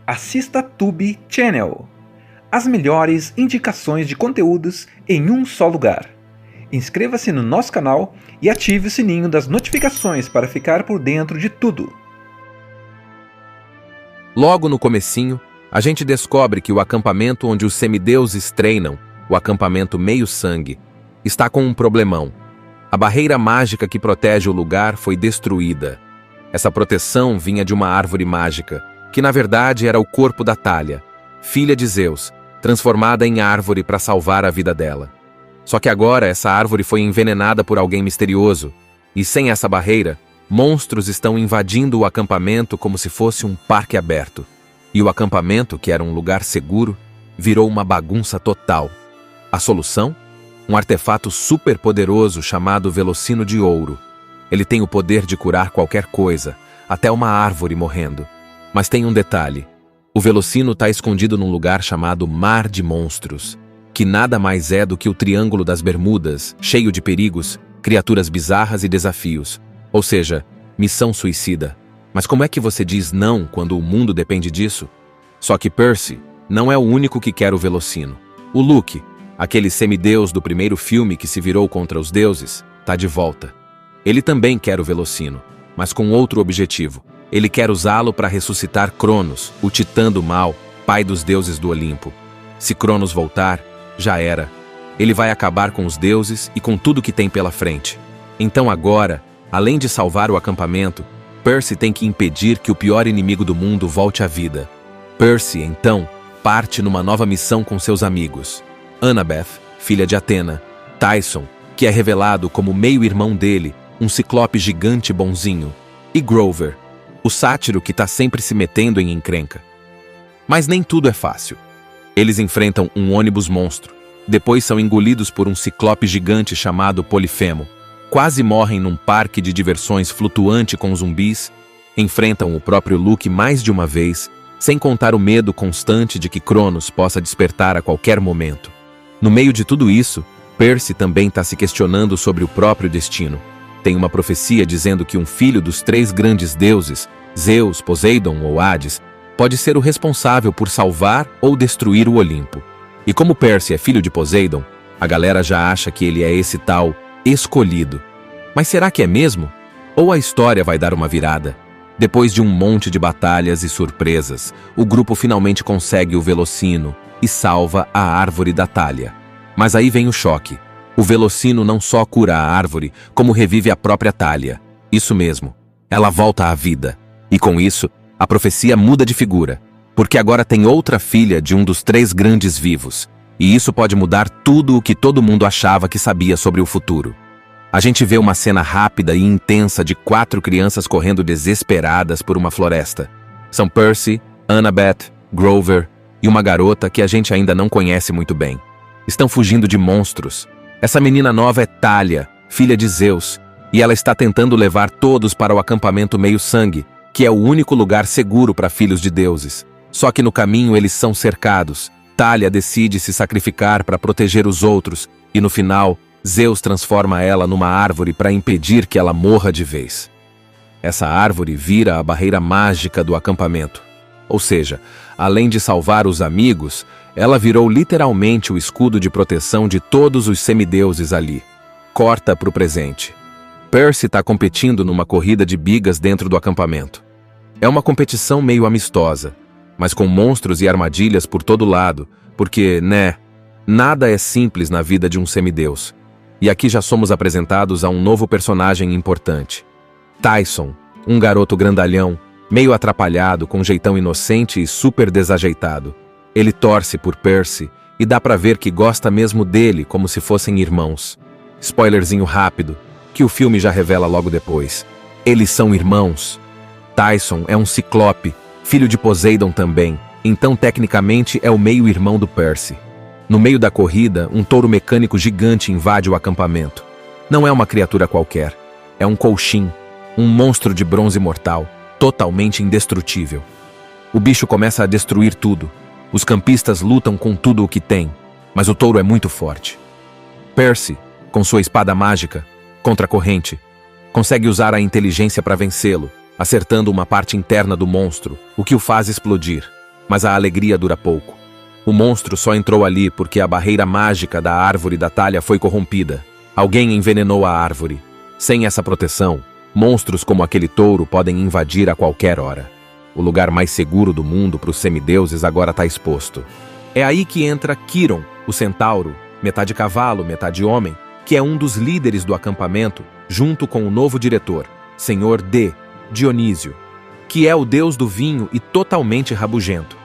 assista Tube Channel. As melhores indicações de conteúdos em um só lugar. Inscreva-se no nosso canal e ative o sininho das notificações para ficar por dentro de tudo. Logo no comecinho, a gente descobre que o acampamento onde os semideuses treinam, o acampamento Meio-Sangue, está com um problemão. A barreira mágica que protege o lugar foi destruída. Essa proteção vinha de uma árvore mágica, que na verdade era o corpo da Thalia, filha de Zeus, transformada em árvore para salvar a vida dela. Só que agora essa árvore foi envenenada por alguém misterioso, e sem essa barreira, monstros estão invadindo o acampamento como se fosse um parque aberto. E o acampamento, que era um lugar seguro, virou uma bagunça total. A solução? Um artefato super poderoso chamado Velocino de Ouro. Ele tem o poder de curar qualquer coisa, até uma árvore morrendo. Mas tem um detalhe. O Velocino está escondido num lugar chamado Mar de Monstros, que nada mais é do que o Triângulo das Bermudas, cheio de perigos, criaturas bizarras e desafios. Ou seja, missão suicida. Mas como é que você diz não quando o mundo depende disso? Só que Percy não é o único que quer o Velocino. O Luke, aquele semideus do primeiro filme que se virou contra os deuses, tá de volta. Ele também quer o Velocino, mas com outro objetivo. Ele quer usá-lo para ressuscitar Cronos, o titã do mal, pai dos deuses do Olimpo. Se Cronos voltar, já era. Ele vai acabar com os deuses e com tudo que tem pela frente. Então agora, além de salvar o acampamento, Percy tem que impedir que o pior inimigo do mundo volte à vida. Percy, então, parte numa nova missão com seus amigos. Annabeth, filha de Atena, Tyson, que é revelado como meio-irmão dele, um ciclope gigante bonzinho, e Grover, o sátiro que está sempre se metendo em encrenca. Mas nem tudo é fácil. Eles enfrentam um ônibus monstro, depois são engolidos por um ciclope gigante chamado Polifemo, quase morrem num parque de diversões flutuante com zumbis, enfrentam o próprio Luke mais de uma vez, sem contar o medo constante de que Cronos possa despertar a qualquer momento. No meio de tudo isso, Percy também está se questionando sobre o próprio destino. Tem uma profecia dizendo que um filho dos 3 grandes deuses, Zeus, Poseidon ou Hades, pode ser o responsável por salvar ou destruir o Olimpo. E como Percy é filho de Poseidon, a galera já acha que ele é esse tal escolhido. Mas será que é mesmo? Ou a história vai dar uma virada? Depois de um monte de batalhas e surpresas, o grupo finalmente consegue o Velocino e salva a árvore da Thalia. Mas aí vem o choque. O Velocino não só cura a árvore, como revive a própria Thalia. Isso mesmo, ela volta à vida. E com isso, a profecia muda de figura, porque agora tem outra filha de um dos 3 grandes vivos. E isso pode mudar tudo o que todo mundo achava que sabia sobre o futuro. A gente vê uma cena rápida e intensa de 4 crianças correndo desesperadas por uma floresta. São Percy, Annabeth, Grover e uma garota que a gente ainda não conhece muito bem. Estão fugindo de monstros. Essa menina nova é Thalia, filha de Zeus, e ela está tentando levar todos para o acampamento Meio-Sangue, que é o único lugar seguro para filhos de deuses. Só que no caminho eles são cercados. Thalia decide se sacrificar para proteger os outros, e no final, Zeus transforma ela numa árvore para impedir que ela morra de vez. Essa árvore vira a barreira mágica do acampamento. Ou seja, além de salvar os amigos, ela virou literalmente o escudo de proteção de todos os semideuses ali. Corta para o presente. Percy está competindo numa corrida de bigas dentro do acampamento. É uma competição meio amistosa, mas com monstros e armadilhas por todo lado, porque, nada é simples na vida de um semideus. E aqui já somos apresentados a um novo personagem importante. Tyson, um garoto grandalhão, meio atrapalhado, com jeitão inocente e super desajeitado. Ele torce por Percy e dá pra ver que gosta mesmo dele como se fossem irmãos. Spoilerzinho rápido, que o filme já revela logo depois. Eles são irmãos. Tyson é um ciclope, filho de Poseidon também, então tecnicamente é o meio-irmão do Percy. No meio da corrida, um touro mecânico gigante invade o acampamento. Não é uma criatura qualquer, é um colchim, um monstro de bronze mortal, totalmente indestrutível. O bicho começa a destruir tudo. Os campistas lutam com tudo o que tem, mas o touro é muito forte. Percy, com sua espada mágica, contra a corrente, consegue usar a inteligência para vencê-lo, acertando uma parte interna do monstro, o que o faz explodir. mas a alegria dura pouco. O monstro só entrou ali porque a barreira mágica da árvore da talha foi corrompida. Alguém envenenou a árvore. Sem essa proteção, monstros como aquele touro podem invadir a qualquer hora. O lugar mais seguro do mundo para os semideuses agora está exposto. É aí que entra Quiron, o centauro, metade cavalo, metade homem, que é um dos líderes do acampamento, junto com o novo diretor, Senhor Dionísio, que é o deus do vinho e totalmente rabugento.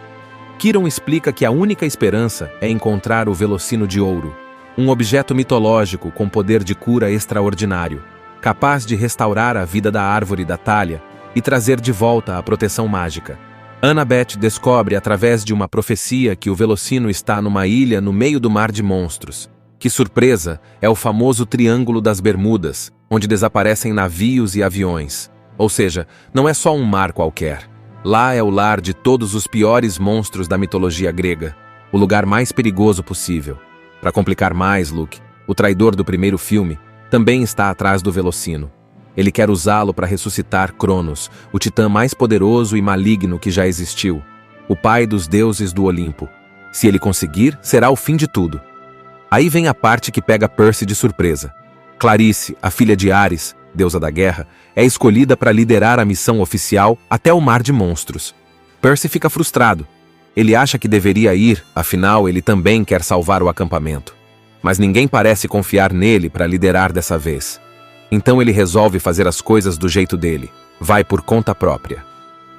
Quiron explica que a única esperança é encontrar o Velocino de Ouro, um objeto mitológico com poder de cura extraordinário, capaz de restaurar a vida da árvore da talha e trazer de volta a proteção mágica. Annabeth descobre através de uma profecia que o Velocino está numa ilha no meio do mar de monstros. Que surpresa, é o famoso Triângulo das Bermudas, onde desaparecem navios e aviões. Ou seja, não é só um mar qualquer. Lá é o lar de todos os piores monstros da mitologia grega, o lugar mais perigoso possível. Para complicar mais, Luke, o traidor do primeiro filme, também está atrás do Velocino. Ele quer usá-lo para ressuscitar Cronos, o titã mais poderoso e maligno que já existiu, o pai dos deuses do Olimpo. Se ele conseguir, será o fim de tudo. Aí vem a parte que pega Percy de surpresa. Clarice, a filha de Ares, deusa da guerra, é escolhida para liderar a missão oficial até o Mar de Monstros. Percy fica frustrado. Ele acha que deveria ir, afinal ele também quer salvar o acampamento. Mas ninguém parece confiar nele para liderar dessa vez. Então ele resolve fazer as coisas do jeito dele. Vai por conta própria.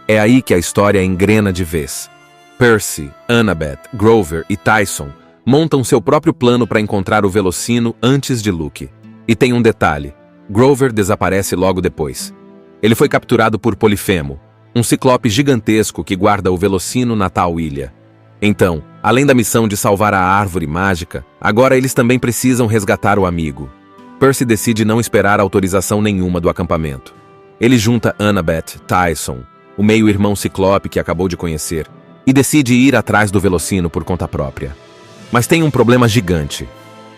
É aí que a história engrena de vez. Percy, Annabeth, Grover e Tyson montam seu próprio plano para encontrar o Velocino antes de Luke. E tem um detalhe. Grover desaparece logo depois. Ele foi capturado por Polifemo, um ciclope gigantesco que guarda o Velocino na tal ilha. Então, além da missão de salvar a árvore mágica, agora eles também precisam resgatar o amigo. Percy decide não esperar autorização nenhuma do acampamento. Ele junta Annabeth, Tyson, o meio-irmão ciclope que acabou de conhecer, e decide ir atrás do Velocino por conta própria. Mas tem um problema gigante.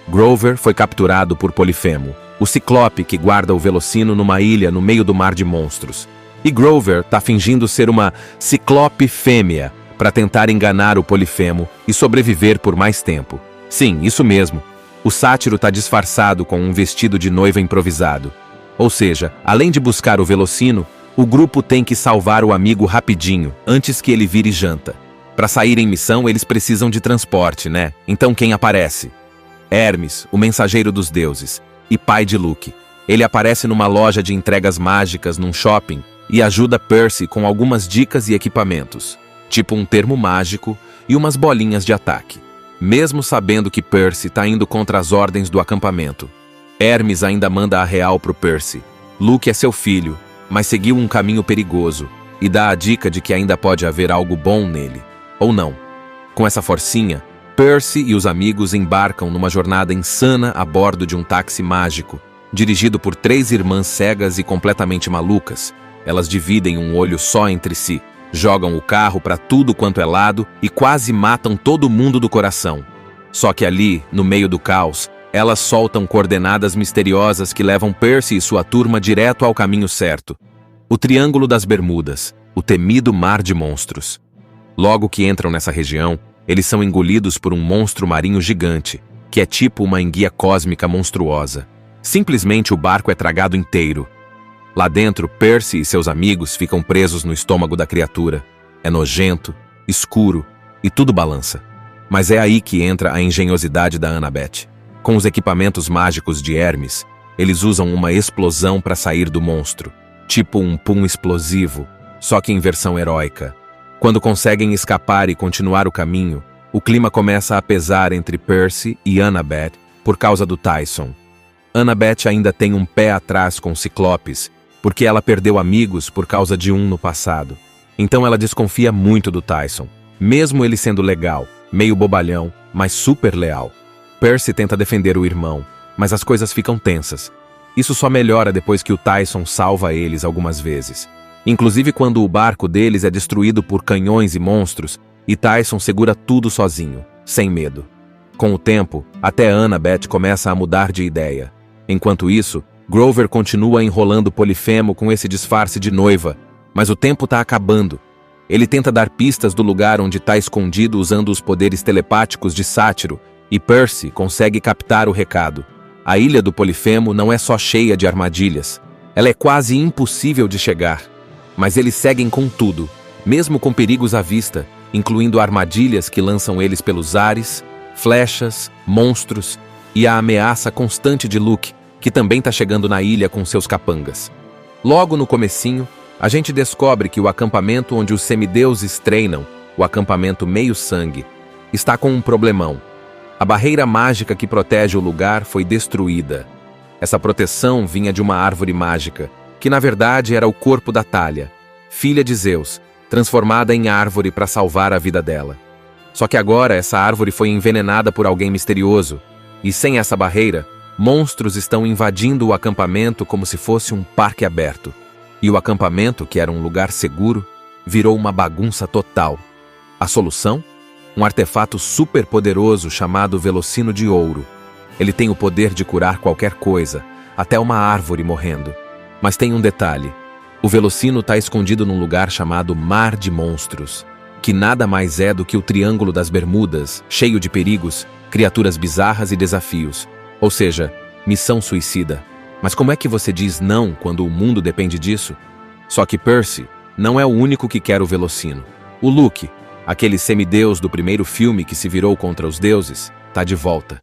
Grover foi capturado por Polifemo, o ciclope que guarda o Velocino numa ilha no meio do mar de monstros. E Grover tá fingindo ser uma ciclope fêmea para tentar enganar o Polifemo e sobreviver por mais tempo. Sim, isso mesmo. O sátiro tá disfarçado com um vestido de noiva improvisado. Ou seja, além de buscar o Velocino, o grupo tem que salvar o amigo rapidinho, antes que ele vire janta. Para sair em missão, eles precisam de transporte, né? Então quem aparece? Hermes, o mensageiro dos deuses, e pai de Luke. Ele aparece numa loja de entregas mágicas num shopping e ajuda Percy com algumas dicas e equipamentos, tipo um termo mágico e umas bolinhas de ataque. Mesmo sabendo que Percy tá indo contra as ordens do acampamento, Hermes ainda manda a real pro Percy. Luke é seu filho, mas seguiu um caminho perigoso e dá a dica de que ainda pode haver algo bom nele. Ou não. Com essa forcinha, Percy e os amigos embarcam numa jornada insana a bordo de um táxi mágico, dirigido por 3 irmãs cegas e completamente malucas. Elas dividem um olho só entre si, jogam o carro para tudo quanto é lado e quase matam todo mundo do coração. Só que ali, no meio do caos, elas soltam coordenadas misteriosas que levam Percy e sua turma direto ao caminho certo. O Triângulo das Bermudas, o temido Mar de Monstros. Logo que entram nessa região, eles são engolidos por um monstro marinho gigante, que é tipo uma enguia cósmica monstruosa. Simplesmente o barco é tragado inteiro. Lá dentro, Percy e seus amigos ficam presos no estômago da criatura. É nojento, escuro e tudo balança. Mas é aí que entra a engenhosidade da Annabeth. Com os equipamentos mágicos de Hermes, eles usam uma explosão para sair do monstro, tipo um pum explosivo, só que em versão heróica. Quando conseguem escapar e continuar o caminho, o clima começa a pesar entre Percy e Annabeth por causa do Tyson. Annabeth ainda tem um pé atrás com Ciclopes, porque ela perdeu amigos por causa de um no passado. Então ela desconfia muito do Tyson, mesmo ele sendo legal, meio bobalhão, mas super leal. Percy tenta defender o irmão, mas as coisas ficam tensas. Isso só melhora depois que o Tyson salva eles algumas vezes. Inclusive quando o barco deles é destruído por canhões e monstros, e Tyson segura tudo sozinho, sem medo. Com o tempo, até Annabeth começa a mudar de ideia. Enquanto isso, Grover continua enrolando Polifemo com esse disfarce de noiva, mas o tempo tá acabando. Ele tenta dar pistas do lugar onde está escondido usando os poderes telepáticos de Sátiro, e Percy consegue captar o recado. A ilha do Polifemo não é só cheia de armadilhas, ela é quase impossível de chegar. Mas eles seguem com tudo, mesmo com perigos à vista, incluindo armadilhas que lançam eles pelos ares, flechas, monstros e a ameaça constante de Luke, que também está chegando na ilha com seus capangas. Logo no comecinho, a gente descobre que o acampamento onde os semideuses treinam, o acampamento Meio-Sangue, está com um problemão. A barreira mágica que protege o lugar foi destruída. Essa proteção vinha de uma árvore mágica, que na verdade era o corpo da Thalia, filha de Zeus, transformada em árvore para salvar a vida dela. Só que agora essa árvore foi envenenada por alguém misterioso, e sem essa barreira, monstros estão invadindo o acampamento como se fosse um parque aberto. E o acampamento, que era um lugar seguro, virou uma bagunça total. A solução? Um artefato super poderoso chamado Velocino de Ouro. Ele tem o poder de curar qualquer coisa, até uma árvore morrendo. Mas tem um detalhe. O Velocino está escondido num lugar chamado Mar de Monstros, que nada mais é do que o Triângulo das Bermudas, cheio de perigos, criaturas bizarras e desafios. Ou seja, missão suicida. Mas como é que você diz não quando o mundo depende disso? Só que Percy não é o único que quer o Velocino. O Luke, aquele semideus do primeiro filme que se virou contra os deuses, está de volta.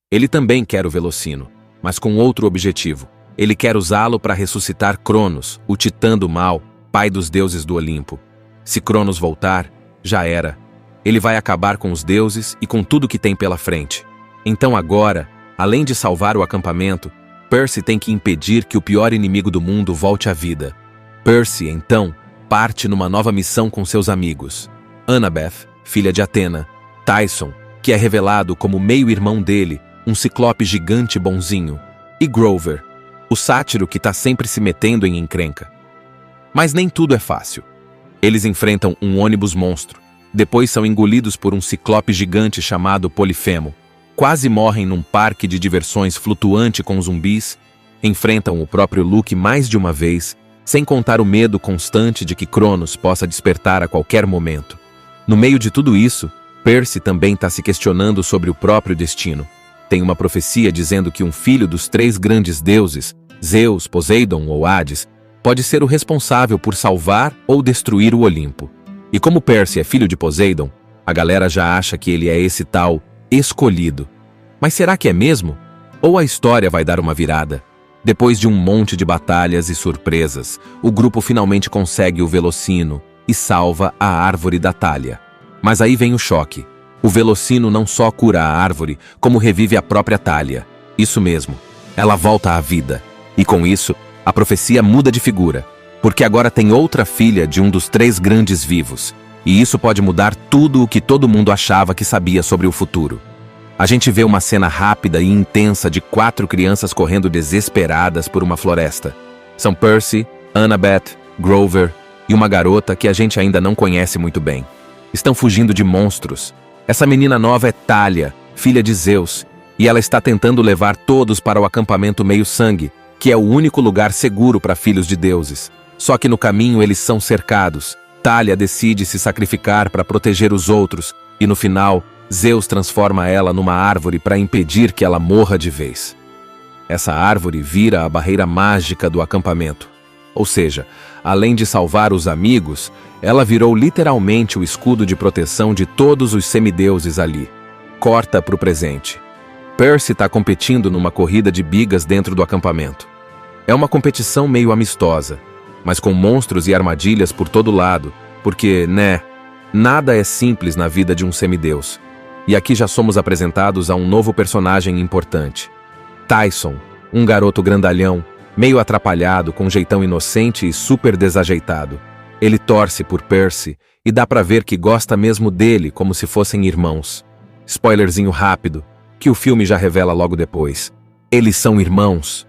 Ele também quer o Velocino, mas com outro objetivo. Ele quer usá-lo para ressuscitar Cronos, o titã do mal, pai dos deuses do Olimpo. Se Cronos voltar, já era. Ele vai acabar com os deuses e com tudo que tem pela frente. Então agora, além de salvar o acampamento, Percy tem que impedir que o pior inimigo do mundo volte à vida. Percy, então, parte numa nova missão com seus amigos. Annabeth, filha de Atena, Tyson, que é revelado como meio-irmão dele, um ciclope gigante bonzinho, e Grover, o sátiro que está sempre se metendo em encrenca. Mas nem tudo é fácil. Eles enfrentam um ônibus monstro, depois são engolidos por um ciclope gigante chamado Polifemo, quase morrem num parque de diversões flutuante com zumbis, enfrentam o próprio Luke mais de uma vez, sem contar o medo constante de que Cronos possa despertar a qualquer momento. No meio de tudo isso, Percy também está se questionando sobre o próprio destino. Tem uma profecia dizendo que um filho dos 3 grandes deuses, Zeus, Poseidon ou Hades, pode ser o responsável por salvar ou destruir o Olimpo. E como Percy é filho de Poseidon, a galera já acha que ele é esse tal escolhido. Mas será que é mesmo? Ou a história vai dar uma virada? Depois de um monte de batalhas e surpresas, o grupo finalmente consegue o Velocino e salva a árvore da Thalia. Mas aí vem o choque. O Velocino não só cura a árvore, como revive a própria Thalia. Isso mesmo, ela volta à vida. E com isso, a profecia muda de figura, porque agora tem outra filha de um dos 3 grandes vivos. E isso pode mudar tudo o que todo mundo achava que sabia sobre o futuro. A gente vê uma cena rápida e intensa de 4 crianças correndo desesperadas por uma floresta. São Percy, Annabeth, Grover e uma garota que a gente ainda não conhece muito bem. Estão fugindo de monstros. Essa menina nova é Thalia, filha de Zeus, e ela está tentando levar todos para o acampamento Meio-Sangue, que é o único lugar seguro para filhos de deuses. Só que no caminho eles são cercados. Thalia decide se sacrificar para proteger os outros, e no final, Zeus transforma ela numa árvore para impedir que ela morra de vez. Essa árvore vira a barreira mágica do acampamento. Ou seja, além de salvar os amigos, ela virou literalmente o escudo de proteção de todos os semideuses ali. Corta para o presente. Percy está competindo numa corrida de bigas dentro do acampamento. É uma competição meio amistosa, mas com monstros e armadilhas por todo lado, porque, nada é simples na vida de um semideus. E aqui já somos apresentados a um novo personagem importante. Tyson, um garoto grandalhão, meio atrapalhado, com um jeitão inocente e super desajeitado. Ele torce por Percy e dá pra ver que gosta mesmo dele como se fossem irmãos. Spoilerzinho rápido, que o filme já revela logo depois. Eles são irmãos.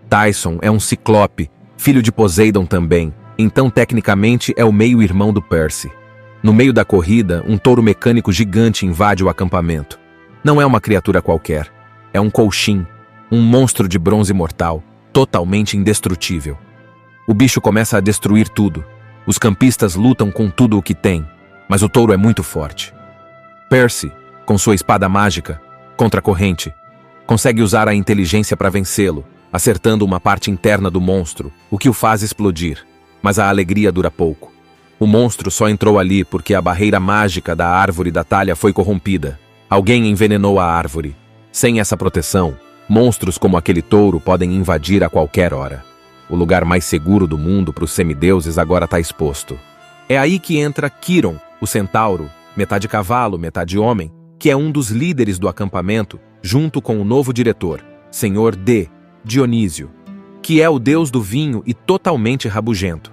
Tyson é um ciclope, filho de Poseidon também, então tecnicamente é o meio-irmão do Percy. No meio da corrida, um touro mecânico gigante invade o acampamento. Não é uma criatura qualquer, é um colchim, um monstro de bronze mortal, totalmente indestrutível. O bicho começa a destruir tudo. Os campistas lutam com tudo o que têm, mas o touro é muito forte. Percy, com sua espada mágica, contra a corrente, consegue usar a inteligência para vencê-lo, acertando uma parte interna do monstro, o que o faz explodir. Mas a alegria dura pouco. O monstro só entrou ali porque a barreira mágica da árvore da talha foi corrompida. Alguém envenenou a árvore. Sem essa proteção, monstros como aquele touro podem invadir a qualquer hora. O lugar mais seguro do mundo para os semideuses agora está exposto. É aí que entra Quiron, o centauro, metade cavalo, metade homem, que é um dos líderes do acampamento, junto com o novo diretor, Senhor Dionísio, que é o deus do vinho e totalmente rabugento.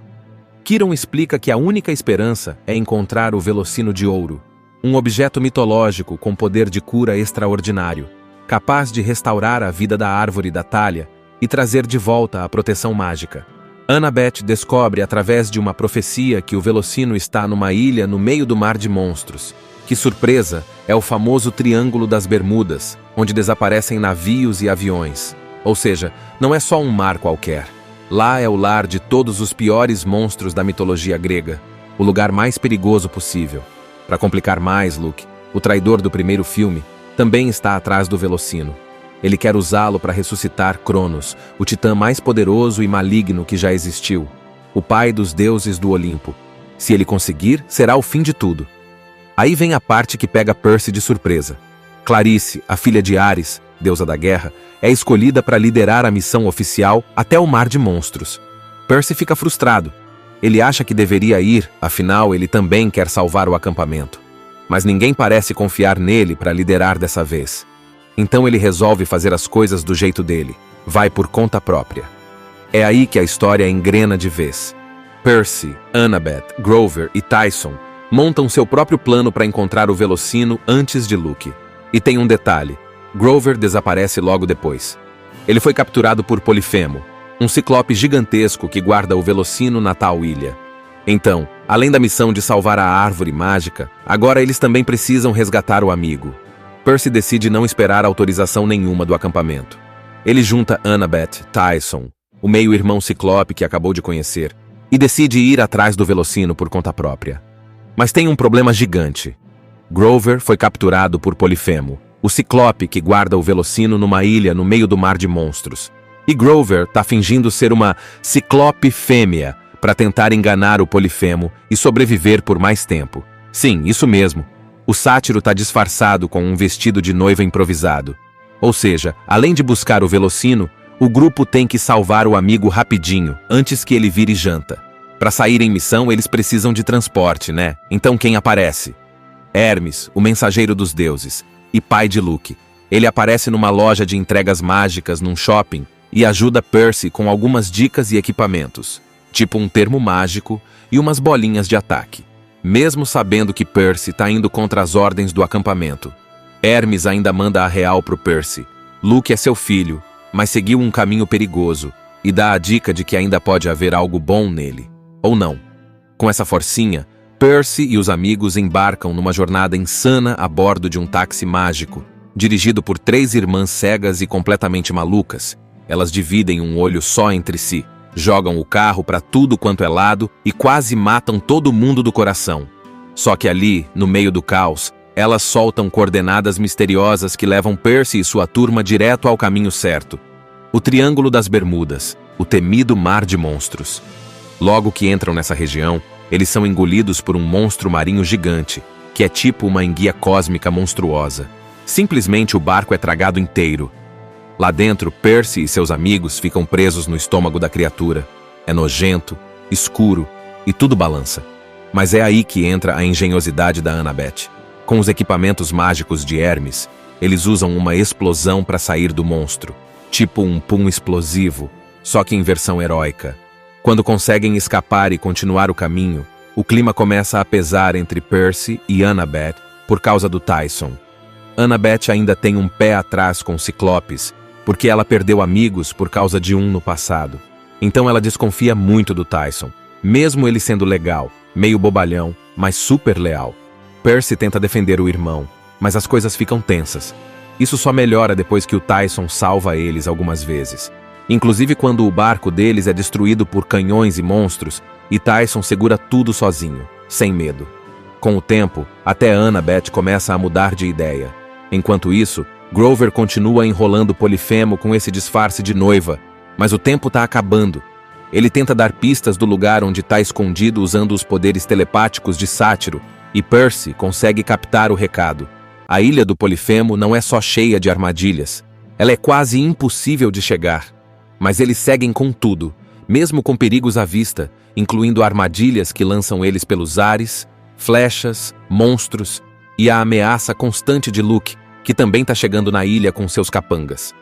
Quiron explica que a única esperança é encontrar o Velocino de Ouro, um objeto mitológico com poder de cura extraordinário, capaz de restaurar a vida da árvore da talha e trazer de volta a proteção mágica. Annabeth descobre através de uma profecia que o Velocino está numa ilha no meio do mar de monstros. Que surpresa, é o famoso Triângulo das Bermudas, onde desaparecem navios e aviões. Ou seja, não é só um mar qualquer. Lá é o lar de todos os piores monstros da mitologia grega, o lugar mais perigoso possível. Para complicar mais, Luke, o traidor do primeiro filme, também está atrás do Velocino. Ele quer usá-lo para ressuscitar Cronos, o titã mais poderoso e maligno que já existiu, o pai dos deuses do Olimpo. Se ele conseguir, será o fim de tudo. Aí vem a parte que pega Percy de surpresa. Clarice, a filha de Ares, deusa da guerra, é escolhida para liderar a missão oficial até o Mar de Monstros. Percy fica frustrado. Ele acha que deveria ir, afinal ele também quer salvar o acampamento. Mas ninguém parece confiar nele para liderar dessa vez. Então ele resolve fazer as coisas do jeito dele. Vai por conta própria. É aí que a história engrena de vez. Percy, Annabeth, Grover e Tyson montam seu próprio plano para encontrar o Velocino antes de Luke. E tem um detalhe. Grover desaparece logo depois. Ele foi capturado por Polifemo, um ciclope gigantesco que guarda o Velocino na tal ilha. Então, além da missão de salvar a árvore mágica, agora eles também precisam resgatar o amigo. Percy decide não esperar autorização nenhuma do acampamento. Ele junta Annabeth, Tyson, o meio-irmão ciclope que acabou de conhecer, e decide ir atrás do Velocino por conta própria. Mas tem um problema gigante. Grover foi capturado por Polifemo, o ciclope que guarda o Velocino numa ilha no meio do mar de monstros. E Grover tá fingindo ser uma ciclope fêmea para tentar enganar o Polifemo e sobreviver por mais tempo. Sim, isso mesmo. O sátiro tá disfarçado com um vestido de noiva improvisado. Ou seja, além de buscar o Velocino, o grupo tem que salvar o amigo rapidinho, antes que ele vire janta. Para sair em missão, eles precisam de transporte, né? Então quem aparece? Hermes, o mensageiro dos deuses, e pai de Luke. Ele aparece numa loja de entregas mágicas num shopping e ajuda Percy com algumas dicas e equipamentos, tipo um termo mágico e umas bolinhas de ataque. Mesmo sabendo que Percy tá indo contra as ordens do acampamento, Hermes ainda manda a real pro Percy. Luke é seu filho, mas seguiu um caminho perigoso e dá a dica de que ainda pode haver algo bom nele. Ou não. Com essa forcinha, Percy e os amigos embarcam numa jornada insana a bordo de um táxi mágico, dirigido por 3 irmãs cegas e completamente malucas. Elas dividem um olho só entre si, jogam o carro para tudo quanto é lado e quase matam todo mundo do coração. Só que ali, no meio do caos, elas soltam coordenadas misteriosas que levam Percy e sua turma direto ao caminho certo. O Triângulo das Bermudas, o temido Mar de Monstros. Logo que entram nessa região, eles são engolidos por um monstro marinho gigante, que é tipo uma enguia cósmica monstruosa. Simplesmente o barco é tragado inteiro. Lá dentro, Percy e seus amigos ficam presos no estômago da criatura. É nojento, escuro e tudo balança. Mas é aí que entra a engenhosidade da Annabeth. Com os equipamentos mágicos de Hermes, eles usam uma explosão para sair do monstro, tipo um pum explosivo, só que em versão heróica. Quando conseguem escapar e continuar o caminho, o clima começa a pesar entre Percy e Annabeth por causa do Tyson. Annabeth ainda tem um pé atrás com Ciclopes, porque ela perdeu amigos por causa de um no passado. Então ela desconfia muito do Tyson, mesmo ele sendo legal, meio bobalhão, mas super leal. Percy tenta defender o irmão, mas as coisas ficam tensas. Isso só melhora depois que o Tyson salva eles algumas vezes. Inclusive quando o barco deles é destruído por canhões e monstros, e Tyson segura tudo sozinho, sem medo. Com o tempo, até Annabeth começa a mudar de ideia. Enquanto isso, Grover continua enrolando Polifemo com esse disfarce de noiva, mas o tempo está acabando. Ele tenta dar pistas do lugar onde está escondido usando os poderes telepáticos de Sátiro, e Percy consegue captar o recado. A ilha do Polifemo não é só cheia de armadilhas, ela é quase impossível de chegar. Mas eles seguem com tudo, mesmo com perigos à vista, incluindo armadilhas que lançam eles pelos ares, flechas, monstros e a ameaça constante de Luke, que também está chegando na ilha com seus capangas.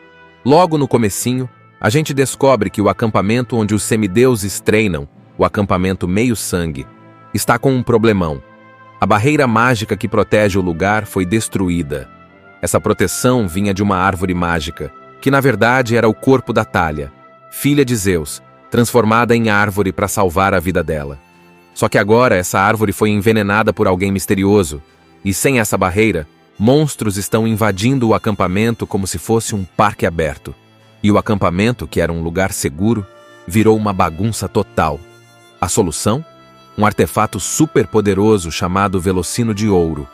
Logo no comecinho, a gente descobre que o acampamento onde os semideuses treinam, o acampamento Meio-Sangue, está com um problemão. A barreira mágica que protege o lugar foi destruída. Essa proteção vinha de uma árvore mágica, que na verdade era o corpo da Thalia, filha de Zeus, transformada em árvore para salvar a vida dela. Só que agora essa árvore foi envenenada por alguém misterioso, e sem essa barreira, monstros estão invadindo o acampamento como se fosse um parque aberto. E o acampamento, que era um lugar seguro, virou uma bagunça total. A solução? Um artefato super poderoso chamado Velocino de Ouro.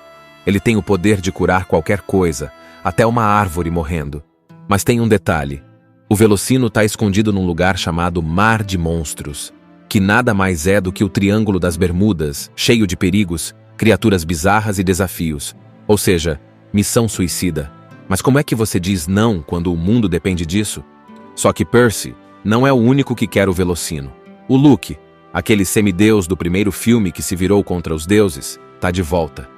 Ele tem o poder de curar qualquer coisa, até uma árvore morrendo. Mas tem um detalhe. O Velocino está escondido num lugar chamado Mar de Monstros, que nada mais é do que o Triângulo das Bermudas, cheio de perigos, criaturas bizarras e desafios. Ou seja, missão suicida. Mas como é que você diz não quando o mundo depende disso? Só que Percy não é o único que quer o Velocino. O Luke, aquele semideus do primeiro filme que se virou contra os deuses, está de volta.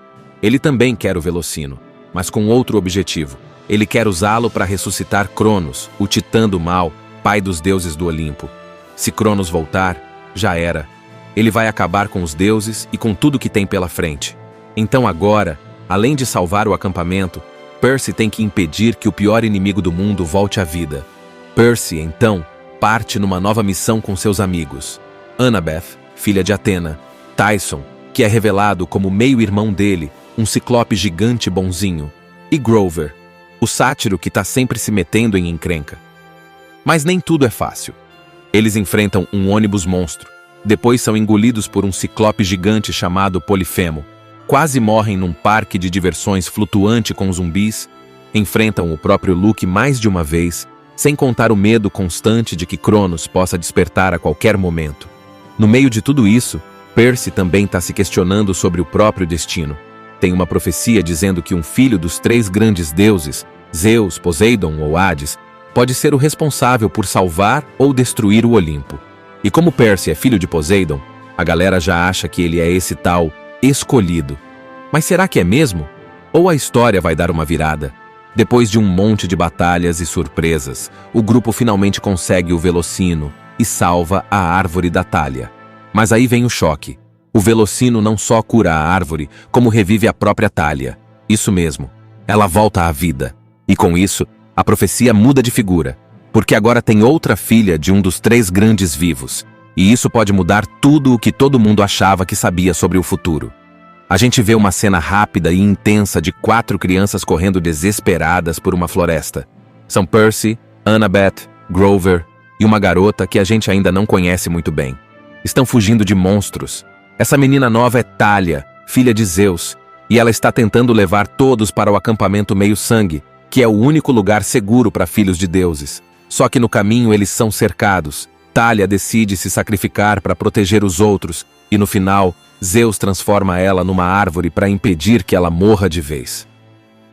Ele também quer o Velocino, mas com outro objetivo. Ele quer usá-lo para ressuscitar Cronos, o titã do mal, pai dos deuses do Olimpo. Se Cronos voltar, já era. Ele vai acabar com os deuses e com tudo que tem pela frente. Então agora, além de salvar o acampamento, Percy tem que impedir que o pior inimigo do mundo volte à vida. Percy, então, parte numa nova missão com seus amigos. Annabeth, filha de Atena, Tyson, que é revelado como meio-irmão dele, um ciclope gigante bonzinho, e Grover, o sátiro que está sempre se metendo em encrenca. Mas nem tudo é fácil. Eles enfrentam um ônibus monstro, depois são engolidos por um ciclope gigante chamado Polifemo, quase morrem num parque de diversões flutuante com zumbis, enfrentam o próprio Luke mais de uma vez, sem contar o medo constante de que Cronos possa despertar a qualquer momento. No meio de tudo isso, Percy também está se questionando sobre o próprio destino. Tem uma profecia dizendo que um filho dos 3 grandes deuses, Zeus, Poseidon ou Hades, pode ser o responsável por salvar ou destruir o Olimpo. E como Percy é filho de Poseidon, a galera já acha que ele é esse tal escolhido. Mas será que é mesmo? Ou a história vai dar uma virada? Depois de um monte de batalhas e surpresas, o grupo finalmente consegue o Velocino e salva a árvore da Thalia. Mas aí vem o choque. O Velocino não só cura a árvore, como revive a própria Thalia. Isso mesmo, ela volta à vida. E com isso, a profecia muda de figura, porque agora tem outra filha de um dos 3 grandes vivos. E isso pode mudar tudo o que todo mundo achava que sabia sobre o futuro. A gente vê uma cena rápida e intensa de 4 crianças correndo desesperadas por uma floresta. São Percy, Annabeth, Grover e uma garota que a gente ainda não conhece muito bem. Estão fugindo de monstros. Essa menina nova é Thalia, filha de Zeus, e ela está tentando levar todos para o acampamento Meio-Sangue, que é o único lugar seguro para filhos de deuses. Só que no caminho eles são cercados. Thalia decide se sacrificar para proteger os outros, e no final, Zeus transforma ela numa árvore para impedir que ela morra de vez.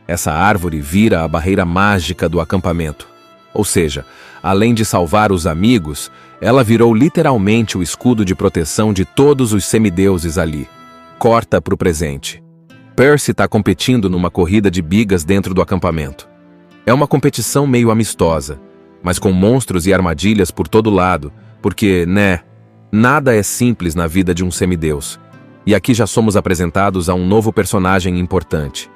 Essa árvore vira a barreira mágica do acampamento. Ou seja, além de salvar os amigos, ela virou literalmente o escudo de proteção de todos os semideuses ali. Corta para o presente. Percy está competindo numa corrida de bigas dentro do acampamento. É uma competição meio amistosa, mas com monstros e armadilhas por todo lado, porque, nada é simples na vida de um semideus. E aqui já somos apresentados a um novo personagem importante.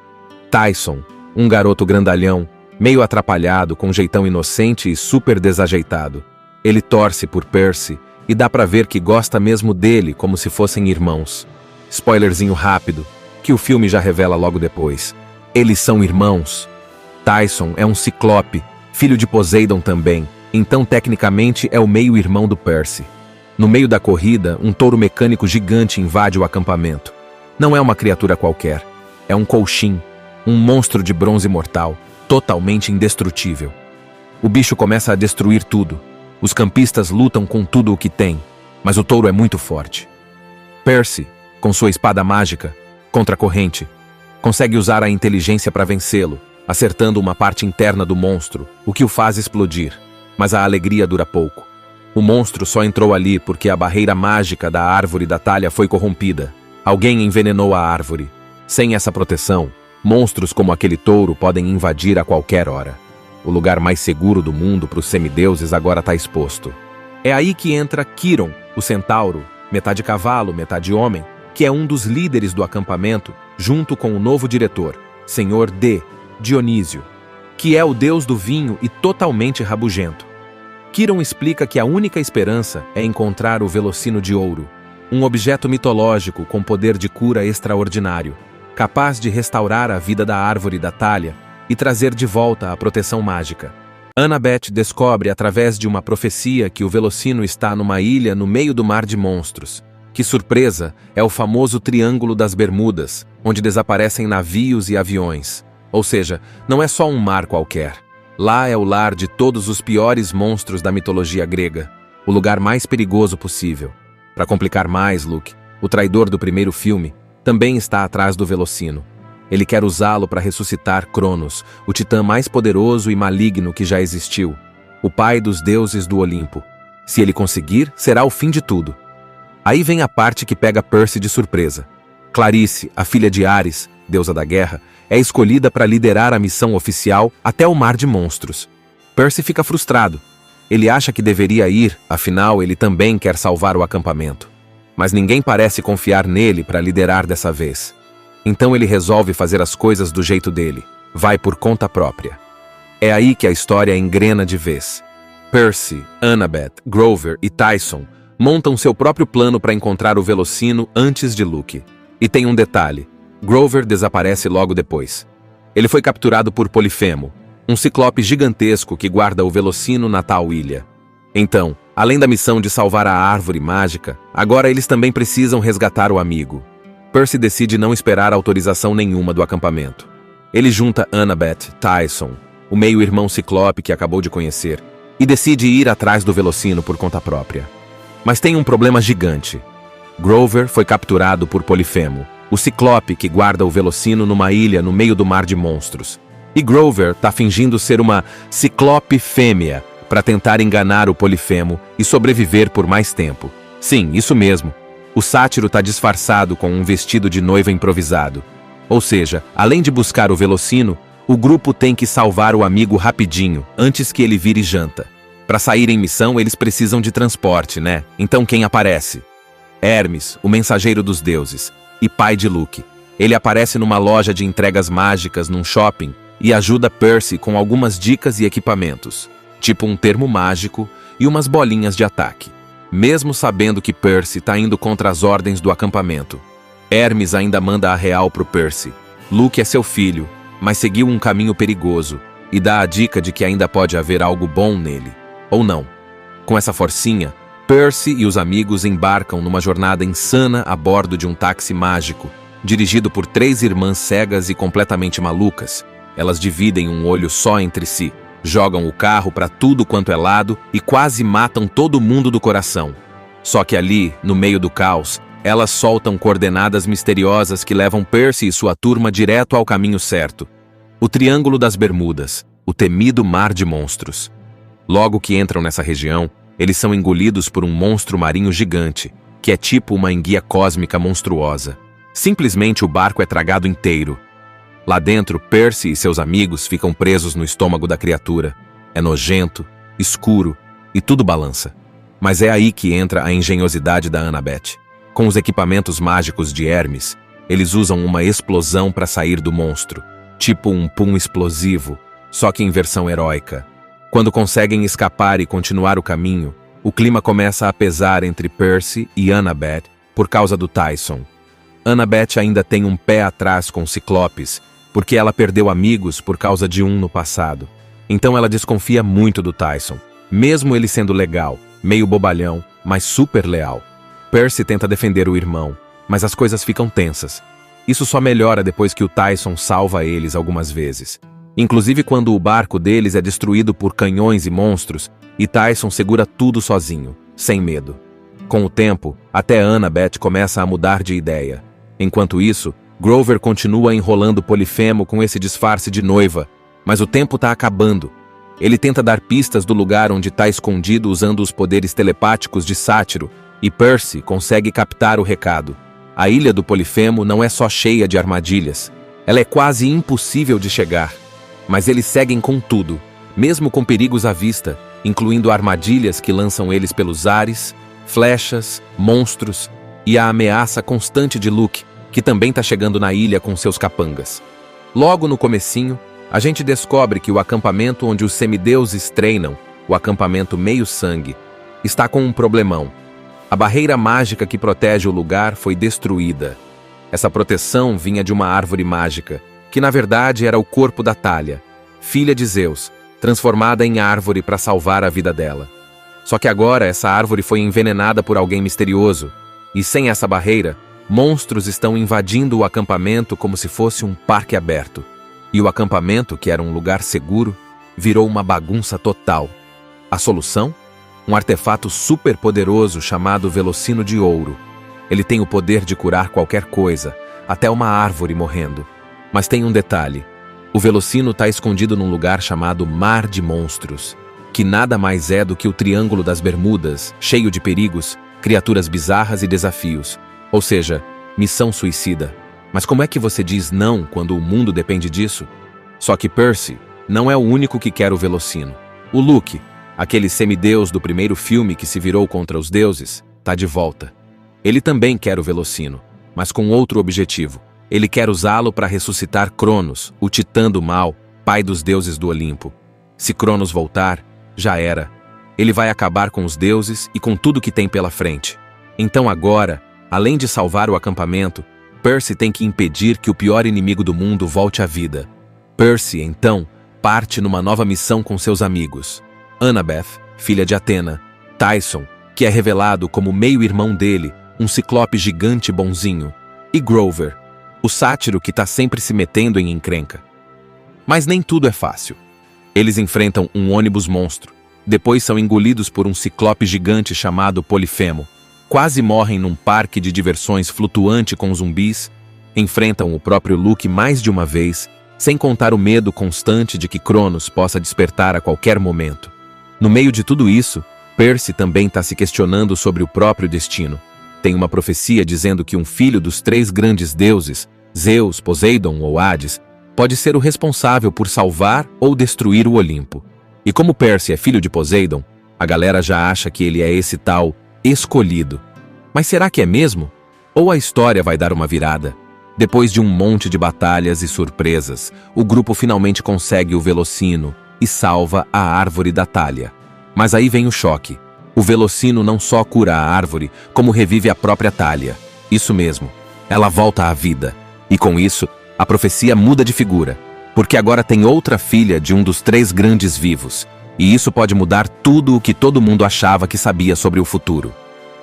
Tyson, um garoto grandalhão, meio atrapalhado, com jeitão inocente e super desajeitado. Ele torce por Percy e dá pra ver que gosta mesmo dele como se fossem irmãos. Spoilerzinho rápido, que o filme já revela logo depois. Eles são irmãos. Tyson é um ciclope, filho de Poseidon também, então tecnicamente é o meio-irmão do Percy. No meio da corrida, um touro mecânico gigante invade o acampamento. Não é uma criatura qualquer. É um colchim, um monstro de bronze mortal, totalmente indestrutível. O bicho começa a destruir tudo. Os campistas lutam com tudo o que tem, mas o touro é muito forte. Percy, com sua espada mágica, contra a corrente, consegue usar a inteligência para vencê-lo, acertando uma parte interna do monstro, o que o faz explodir. Mas a alegria dura pouco. O monstro só entrou ali porque a barreira mágica da árvore da talha foi corrompida. Alguém envenenou a árvore. Sem essa proteção, monstros como aquele touro podem invadir a qualquer hora. O lugar mais seguro do mundo para os semideuses agora está exposto. É aí que entra Quiron, o centauro, metade cavalo, metade homem, que é um dos líderes do acampamento, junto com o novo diretor, Senhor Dionísio, que é o deus do vinho e totalmente rabugento. Quiron explica que a única esperança é encontrar o Velocino de Ouro, um objeto mitológico com poder de cura extraordinário, capaz de restaurar a vida da árvore da talha e trazer de volta a proteção mágica. Annabeth descobre através de uma profecia que o Velocino está numa ilha no meio do mar de monstros. Que surpresa, é o famoso Triângulo das Bermudas, onde desaparecem navios e aviões. Ou seja, não é só um mar qualquer. Lá é o lar de todos os piores monstros da mitologia grega, o lugar mais perigoso possível. Para complicar mais, Luke, o traidor do primeiro filme, também está atrás do Velocino. Ele quer usá-lo para ressuscitar Cronos, o titã mais poderoso e maligno que já existiu, o pai dos deuses do Olimpo. Se ele conseguir, será o fim de tudo. Aí vem a parte que pega Percy de surpresa. Clarice, a filha de Ares, deusa da guerra, é escolhida para liderar a missão oficial até o Mar de Monstros. Percy fica frustrado. Ele acha que deveria ir, afinal ele também quer salvar o acampamento. Mas ninguém parece confiar nele para liderar dessa vez. Então ele resolve fazer as coisas do jeito dele. Vai por conta própria. É aí que a história engrena de vez. Percy, Annabeth, Grover e Tyson montam seu próprio plano para encontrar o Velocino antes de Luke. E tem um detalhe. Grover desaparece logo depois. Ele foi capturado por Polifemo, um ciclope gigantesco que guarda o Velocino na tal ilha. Então, além da missão de salvar a árvore mágica, agora eles também precisam resgatar o amigo. Percy decide não esperar autorização nenhuma do acampamento. Ele junta Annabeth, Tyson, o meio-irmão ciclope que acabou de conhecer, e decide ir atrás do Velocino por conta própria. Mas tem um problema gigante. Grover foi capturado por Polifemo, o ciclope que guarda o Velocino numa ilha no meio do mar de monstros. E Grover tá fingindo ser uma ciclope fêmea para tentar enganar o Polifemo e sobreviver por mais tempo. Sim, isso mesmo. O sátiro tá disfarçado com um vestido de noiva improvisado. Ou seja, além de buscar o Velocino, o grupo tem que salvar o amigo rapidinho, antes que ele vire janta. Para sair em missão, eles precisam de transporte, né? Então quem aparece? Hermes, o mensageiro dos deuses, e pai de Luke. Ele aparece numa loja de entregas mágicas num shopping e ajuda Percy com algumas dicas e equipamentos, tipo um termo mágico e umas bolinhas de ataque. Mesmo sabendo que Percy tá indo contra as ordens do acampamento, Hermes ainda manda a real pro Percy. Luke é seu filho, mas seguiu um caminho perigoso e dá a dica de que ainda pode haver algo bom nele. Ou não. Com essa forcinha, Percy e os amigos embarcam numa jornada insana a bordo de um táxi mágico, dirigido por 3 irmãs cegas e completamente malucas. Elas dividem um olho só entre si, jogam o carro para tudo quanto é lado e quase matam todo mundo do coração. Só que ali, no meio do caos, elas soltam coordenadas misteriosas que levam Percy e sua turma direto ao caminho certo. O Triângulo das Bermudas, o temido Mar de Monstros. Logo que entram nessa região, eles são engolidos por um monstro marinho gigante, que é tipo uma enguia cósmica monstruosa. Simplesmente o barco é tragado inteiro. Lá dentro, Percy e seus amigos ficam presos no estômago da criatura. É nojento, escuro e tudo balança. Mas é aí que entra a engenhosidade da Annabeth. Com os equipamentos mágicos de Hermes, eles usam uma explosão para sair do monstro, tipo um pum explosivo, só que em versão heróica. Quando conseguem escapar e continuar o caminho, o clima começa a pesar entre Percy e Annabeth por causa do Tyson. Annabeth ainda tem um pé atrás com Ciclopes, porque ela perdeu amigos por causa de um no passado. Então ela desconfia muito do Tyson, mesmo ele sendo legal, meio bobalhão, mas super leal. Percy tenta defender o irmão, mas as coisas ficam tensas. Isso só melhora depois que o Tyson salva eles algumas vezes. Inclusive quando o barco deles é destruído por canhões e monstros, e Tyson segura tudo sozinho, sem medo. Com o tempo, até Annabeth começa a mudar de ideia. Enquanto isso, Grover continua enrolando Polifemo com esse disfarce de noiva, mas o tempo tá acabando. Ele tenta dar pistas do lugar onde tá escondido usando os poderes telepáticos de Sátiro, e Percy consegue captar o recado. A ilha do Polifemo não é só cheia de armadilhas, ela é quase impossível de chegar. Mas eles seguem com tudo, mesmo com perigos à vista, incluindo armadilhas que lançam eles pelos ares, flechas, monstros e a ameaça constante de Luke, que também tá chegando na ilha com seus capangas. Logo no comecinho, a gente descobre que o acampamento onde os semideuses treinam, o acampamento Meio-Sangue, está com um problemão. A barreira mágica que protege o lugar foi destruída. Essa proteção vinha de uma árvore mágica, que na verdade era o corpo da Thalia, filha de Zeus, transformada em árvore para salvar a vida dela. Só que agora essa árvore foi envenenada por alguém misterioso, e sem essa barreira, monstros estão invadindo o acampamento como se fosse um parque aberto. E o acampamento, que era um lugar seguro, virou uma bagunça total. A solução? Um artefato super poderoso chamado Velocino de Ouro. Ele tem o poder de curar qualquer coisa, até uma árvore morrendo. Mas tem um detalhe. O Velocino está escondido num lugar chamado Mar de Monstros, que nada mais é do que o Triângulo das Bermudas, cheio de perigos, criaturas bizarras e desafios. Ou seja, missão suicida. Mas como é que você diz não quando o mundo depende disso? Só que Percy não é o único que quer o Velocino. O Luke, aquele semideus do primeiro filme que se virou contra os deuses, tá de volta. Ele também quer o Velocino, mas com outro objetivo. Ele quer usá-lo para ressuscitar Cronos, o titã do mal, pai dos deuses do Olimpo. Se Cronos voltar, já era. Ele vai acabar com os deuses e com tudo que tem pela frente. Então agora, além de salvar o acampamento, Percy tem que impedir que o pior inimigo do mundo volte à vida. Percy, então, parte numa nova missão com seus amigos. Annabeth, filha de Atena, Tyson, que é revelado como meio-irmão dele, um ciclope gigante bonzinho, e Grover, o sátiro que está sempre se metendo em encrenca. Mas nem tudo é fácil. Eles enfrentam um ônibus monstro, depois são engolidos por um ciclope gigante chamado Polifemo, quase morrem num parque de diversões flutuante com zumbis, enfrentam o próprio Luke mais de uma vez, sem contar o medo constante de que Cronos possa despertar a qualquer momento. No meio de tudo isso, Percy também está se questionando sobre o próprio destino. Tem uma profecia dizendo que um filho dos 3 grandes deuses, Zeus, Poseidon ou Hades, pode ser o responsável por salvar ou destruir o Olimpo. E como Percy é filho de Poseidon, a galera já acha que ele é esse tal escolhido. Mas será que é mesmo? Ou a história vai dar uma virada? Depois de um monte de batalhas e surpresas, o grupo finalmente consegue o Velocino e salva a árvore da Thalia. Mas aí vem o choque. O Velocino não só cura a árvore, como revive a própria Thalia. Isso mesmo, ela volta à vida. E com isso, a profecia muda de figura, porque agora tem outra filha de um dos 3 grandes vivos. E isso pode mudar tudo o que todo mundo achava que sabia sobre o futuro.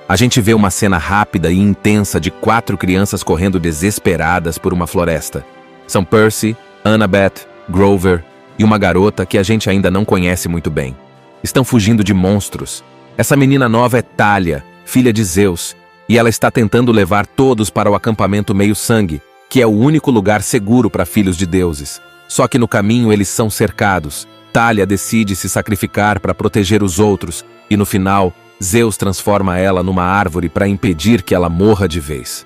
A gente vê uma cena rápida e intensa de 4 crianças correndo desesperadas por uma floresta. São Percy, Annabeth, Grover e uma garota que a gente ainda não conhece muito bem. Estão fugindo de monstros. Essa menina nova é Thalia, filha de Zeus, e ela está tentando levar todos para o acampamento Meio-Sangue, que é o único lugar seguro para filhos de deuses. Só que no caminho eles são cercados. Thalia decide se sacrificar para proteger os outros, e no final, Zeus transforma ela numa árvore para impedir que ela morra de vez.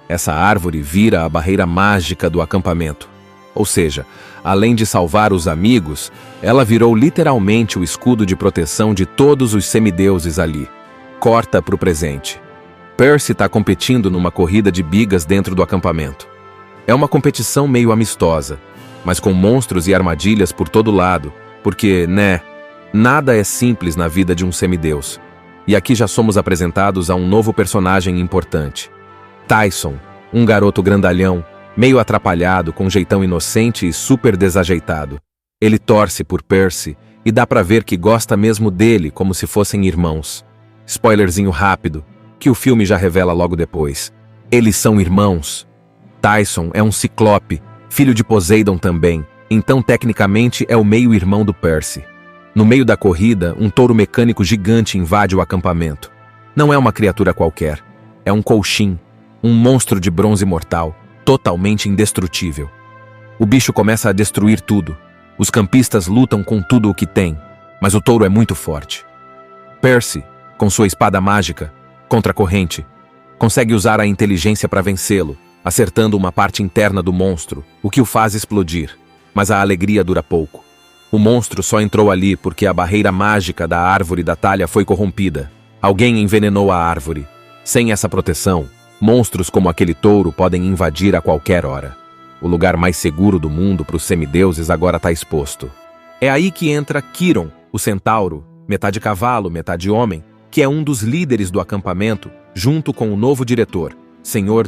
Essa árvore vira a barreira mágica do acampamento. Ou seja, além de salvar os amigos, ela virou literalmente o escudo de proteção de todos os semideuses ali. Corta para o presente. Percy está competindo numa corrida de bigas dentro do acampamento. É uma competição meio amistosa, mas com monstros e armadilhas por todo lado, porque, nada é simples na vida de um semideus. E aqui já somos apresentados a um novo personagem importante. Tyson, um garoto grandalhão, meio atrapalhado, com jeitão inocente e super desajeitado. Ele torce por Percy e dá pra ver que gosta mesmo dele como se fossem irmãos. Spoilerzinho rápido, que o filme já revela logo depois. Eles são irmãos. Tyson é um ciclope, filho de Poseidon também, então tecnicamente é o meio-irmão do Percy. No meio da corrida, um touro mecânico gigante invade o acampamento. Não é uma criatura qualquer, é um colchim, um monstro de bronze mortal, totalmente indestrutível. O bicho começa a destruir tudo. Os campistas lutam com tudo o que tem, mas o touro é muito forte. Percy, com sua espada mágica, contra a corrente, consegue usar a inteligência para vencê-lo, acertando uma parte interna do monstro, o que o faz explodir. Mas a alegria dura pouco. O monstro só entrou ali porque a barreira mágica da árvore da talha foi corrompida. Alguém envenenou a árvore. Sem essa proteção, monstros como aquele touro podem invadir a qualquer hora. O lugar mais seguro do mundo para os semideuses agora está exposto. É aí que entra Quiron, o centauro, metade cavalo, metade homem, que é um dos líderes do acampamento, junto com o novo diretor, Senhor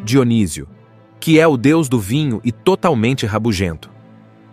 Dionísio, que é o deus do vinho e totalmente rabugento.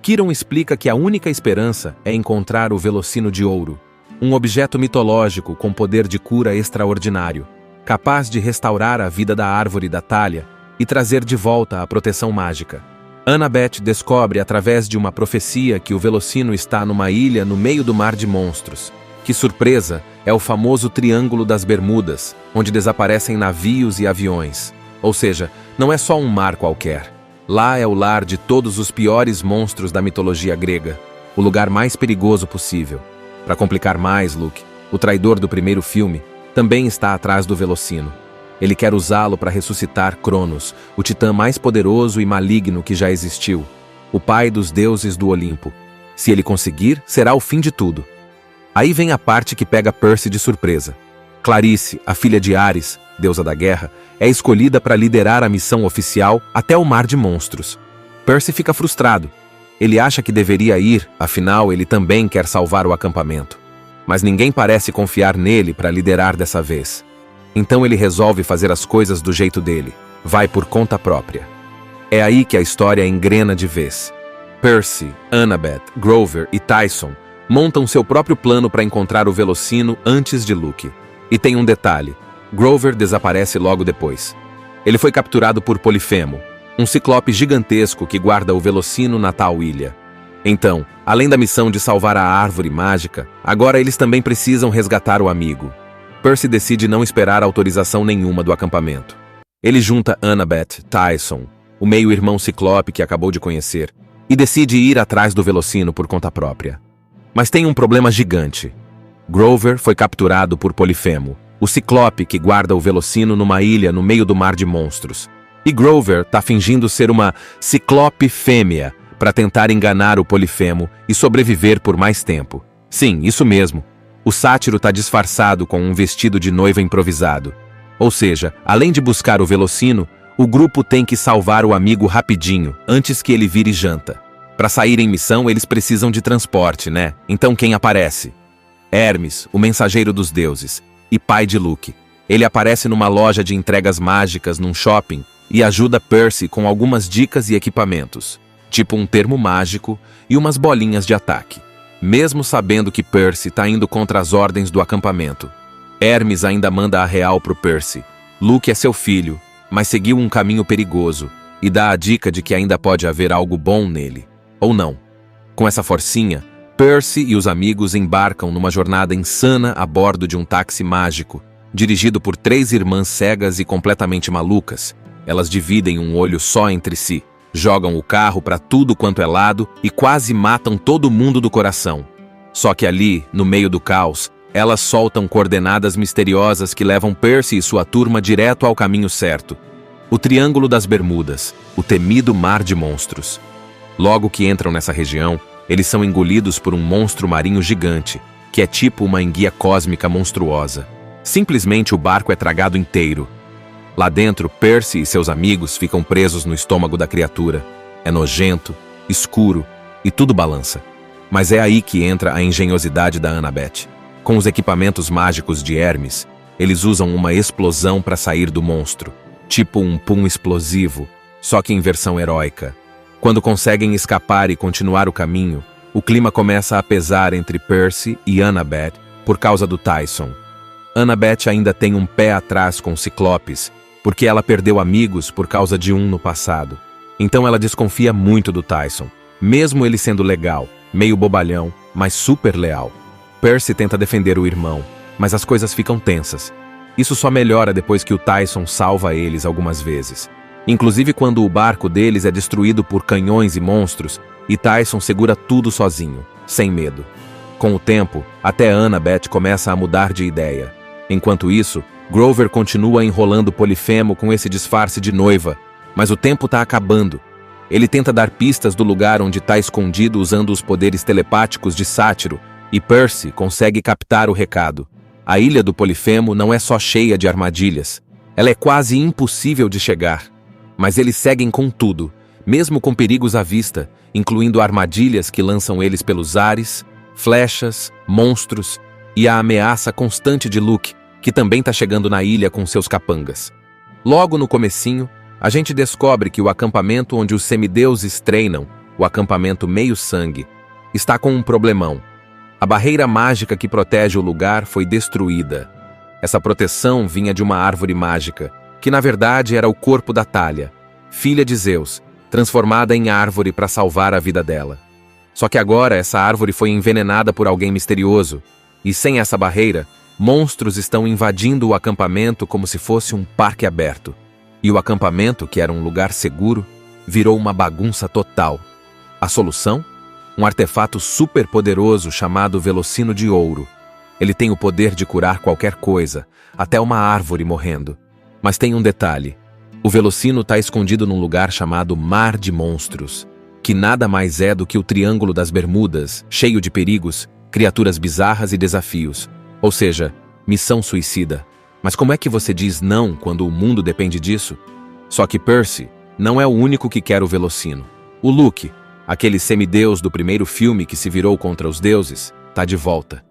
Quiron explica que a única esperança é encontrar o Velocino de Ouro, um objeto mitológico com poder de cura extraordinário, capaz de restaurar a vida da árvore da talha e trazer de volta a proteção mágica. Annabeth descobre através de uma profecia que o Velocino está numa ilha no meio do mar de monstros. Que surpresa, é o famoso Triângulo das Bermudas, onde desaparecem navios e aviões. Ou seja, não é só um mar qualquer. Lá é o lar de todos os piores monstros da mitologia grega, o lugar mais perigoso possível. Para complicar mais, Luke, o traidor do primeiro filme, também está atrás do Velocino. Ele quer usá-lo para ressuscitar Cronos, o titã mais poderoso e maligno que já existiu, o pai dos deuses do Olimpo. Se ele conseguir, será o fim de tudo. Aí vem a parte que pega Percy de surpresa. Clarice, a filha de Ares, deusa da guerra, é escolhida para liderar a missão oficial até o Mar de Monstros. Percy fica frustrado. Ele acha que deveria ir, afinal ele também quer salvar o acampamento. Mas ninguém parece confiar nele para liderar dessa vez. Então ele resolve fazer as coisas do jeito dele. Vai por conta própria. É aí que a história engrena de vez. Percy, Annabeth, Grover e Tyson montam seu próprio plano para encontrar o Velocino antes de Luke. E tem um detalhe. Grover desaparece logo depois. Ele foi capturado por Polifemo, um ciclope gigantesco que guarda o Velocino na tal ilha. Então, além da missão de salvar a árvore mágica, agora eles também precisam resgatar o amigo. Percy decide não esperar autorização nenhuma do acampamento. Ele junta Annabeth, Tyson, o meio-irmão ciclope que acabou de conhecer, e decide ir atrás do Velocino por conta própria. Mas tem um problema gigante. Grover foi capturado por Polifemo, o ciclope que guarda o Velocino numa ilha no meio do mar de monstros. E Grover tá fingindo ser uma ciclope fêmea para tentar enganar o Polifemo e sobreviver por mais tempo. Sim, isso mesmo. O sátiro tá disfarçado com um vestido de noiva improvisado. Ou seja, além de buscar o Velocino, o grupo tem que salvar o amigo rapidinho, antes que ele vire janta. Para sair em missão, eles precisam de transporte, né? Então quem aparece? Hermes, o mensageiro dos deuses, e pai de Luke. Ele aparece numa loja de entregas mágicas num shopping e ajuda Percy com algumas dicas e equipamentos, tipo um termo mágico e umas bolinhas de ataque. Mesmo sabendo que Percy tá indo contra as ordens do acampamento, Hermes ainda manda a real pro Percy. Luke é seu filho, mas seguiu um caminho perigoso e dá a dica de que ainda pode haver algo bom nele. Ou não. Com essa forcinha, Percy e os amigos embarcam numa jornada insana a bordo de um táxi mágico, dirigido por 3 irmãs cegas e completamente malucas. Elas dividem um olho só entre si, jogam o carro para tudo quanto é lado e quase matam todo mundo do coração. Só que ali, no meio do caos, elas soltam coordenadas misteriosas que levam Percy e sua turma direto ao caminho certo. O Triângulo das Bermudas, o temido Mar de Monstros. Logo que entram nessa região, eles são engolidos por um monstro marinho gigante, que é tipo uma enguia cósmica monstruosa. Simplesmente o barco é tragado inteiro. Lá dentro, Percy e seus amigos ficam presos no estômago da criatura. É nojento, escuro e tudo balança. Mas é aí que entra a engenhosidade da Annabeth. Com os equipamentos mágicos de Hermes, eles usam uma explosão para sair do monstro, tipo um pum explosivo, só que em versão heróica. Quando conseguem escapar e continuar o caminho, o clima começa a pesar entre Percy e Annabeth por causa do Tyson. Annabeth ainda tem um pé atrás com Ciclopes, porque ela perdeu amigos por causa de um no passado. Então ela desconfia muito do Tyson, mesmo ele sendo legal, meio bobalhão, mas super leal. Percy tenta defender o irmão, mas as coisas ficam tensas. Isso só melhora depois que o Tyson salva eles algumas vezes. Inclusive quando o barco deles é destruído por canhões e monstros, e Tyson segura tudo sozinho, sem medo. Com o tempo, até Annabeth começa a mudar de ideia. Enquanto isso, Grover continua enrolando Polifemo com esse disfarce de noiva, mas o tempo está acabando. Ele tenta dar pistas do lugar onde está escondido usando os poderes telepáticos de Sátiro, e Percy consegue captar o recado. A ilha do Polifemo não é só cheia de armadilhas. Ela é quase impossível de chegar. Mas eles seguem com tudo, mesmo com perigos à vista, incluindo armadilhas que lançam eles pelos ares, flechas, monstros e a ameaça constante de Luke, que também está chegando na ilha com seus capangas. Logo no comecinho, a gente descobre que o acampamento onde os semideuses treinam, o acampamento Meio-Sangue, está com um problemão. A barreira mágica que protege o lugar foi destruída. Essa proteção vinha de uma árvore mágica, que na verdade era o corpo da Thalia, filha de Zeus, transformada em árvore para salvar a vida dela. Só que agora essa árvore foi envenenada por alguém misterioso, e sem essa barreira, monstros estão invadindo o acampamento como se fosse um parque aberto. E o acampamento, que era um lugar seguro, virou uma bagunça total. A solução? Um artefato super poderoso chamado Velocino de Ouro. Ele tem o poder de curar qualquer coisa, até uma árvore morrendo. Mas tem um detalhe. O Velocino está escondido num lugar chamado Mar de Monstros, que nada mais é do que o Triângulo das Bermudas, cheio de perigos, criaturas bizarras e desafios. Ou seja, missão suicida. Mas como é que você diz não quando o mundo depende disso? Só que Percy não é o único que quer o Velocino. O Luke, aquele semideus do primeiro filme que se virou contra os deuses, está de volta.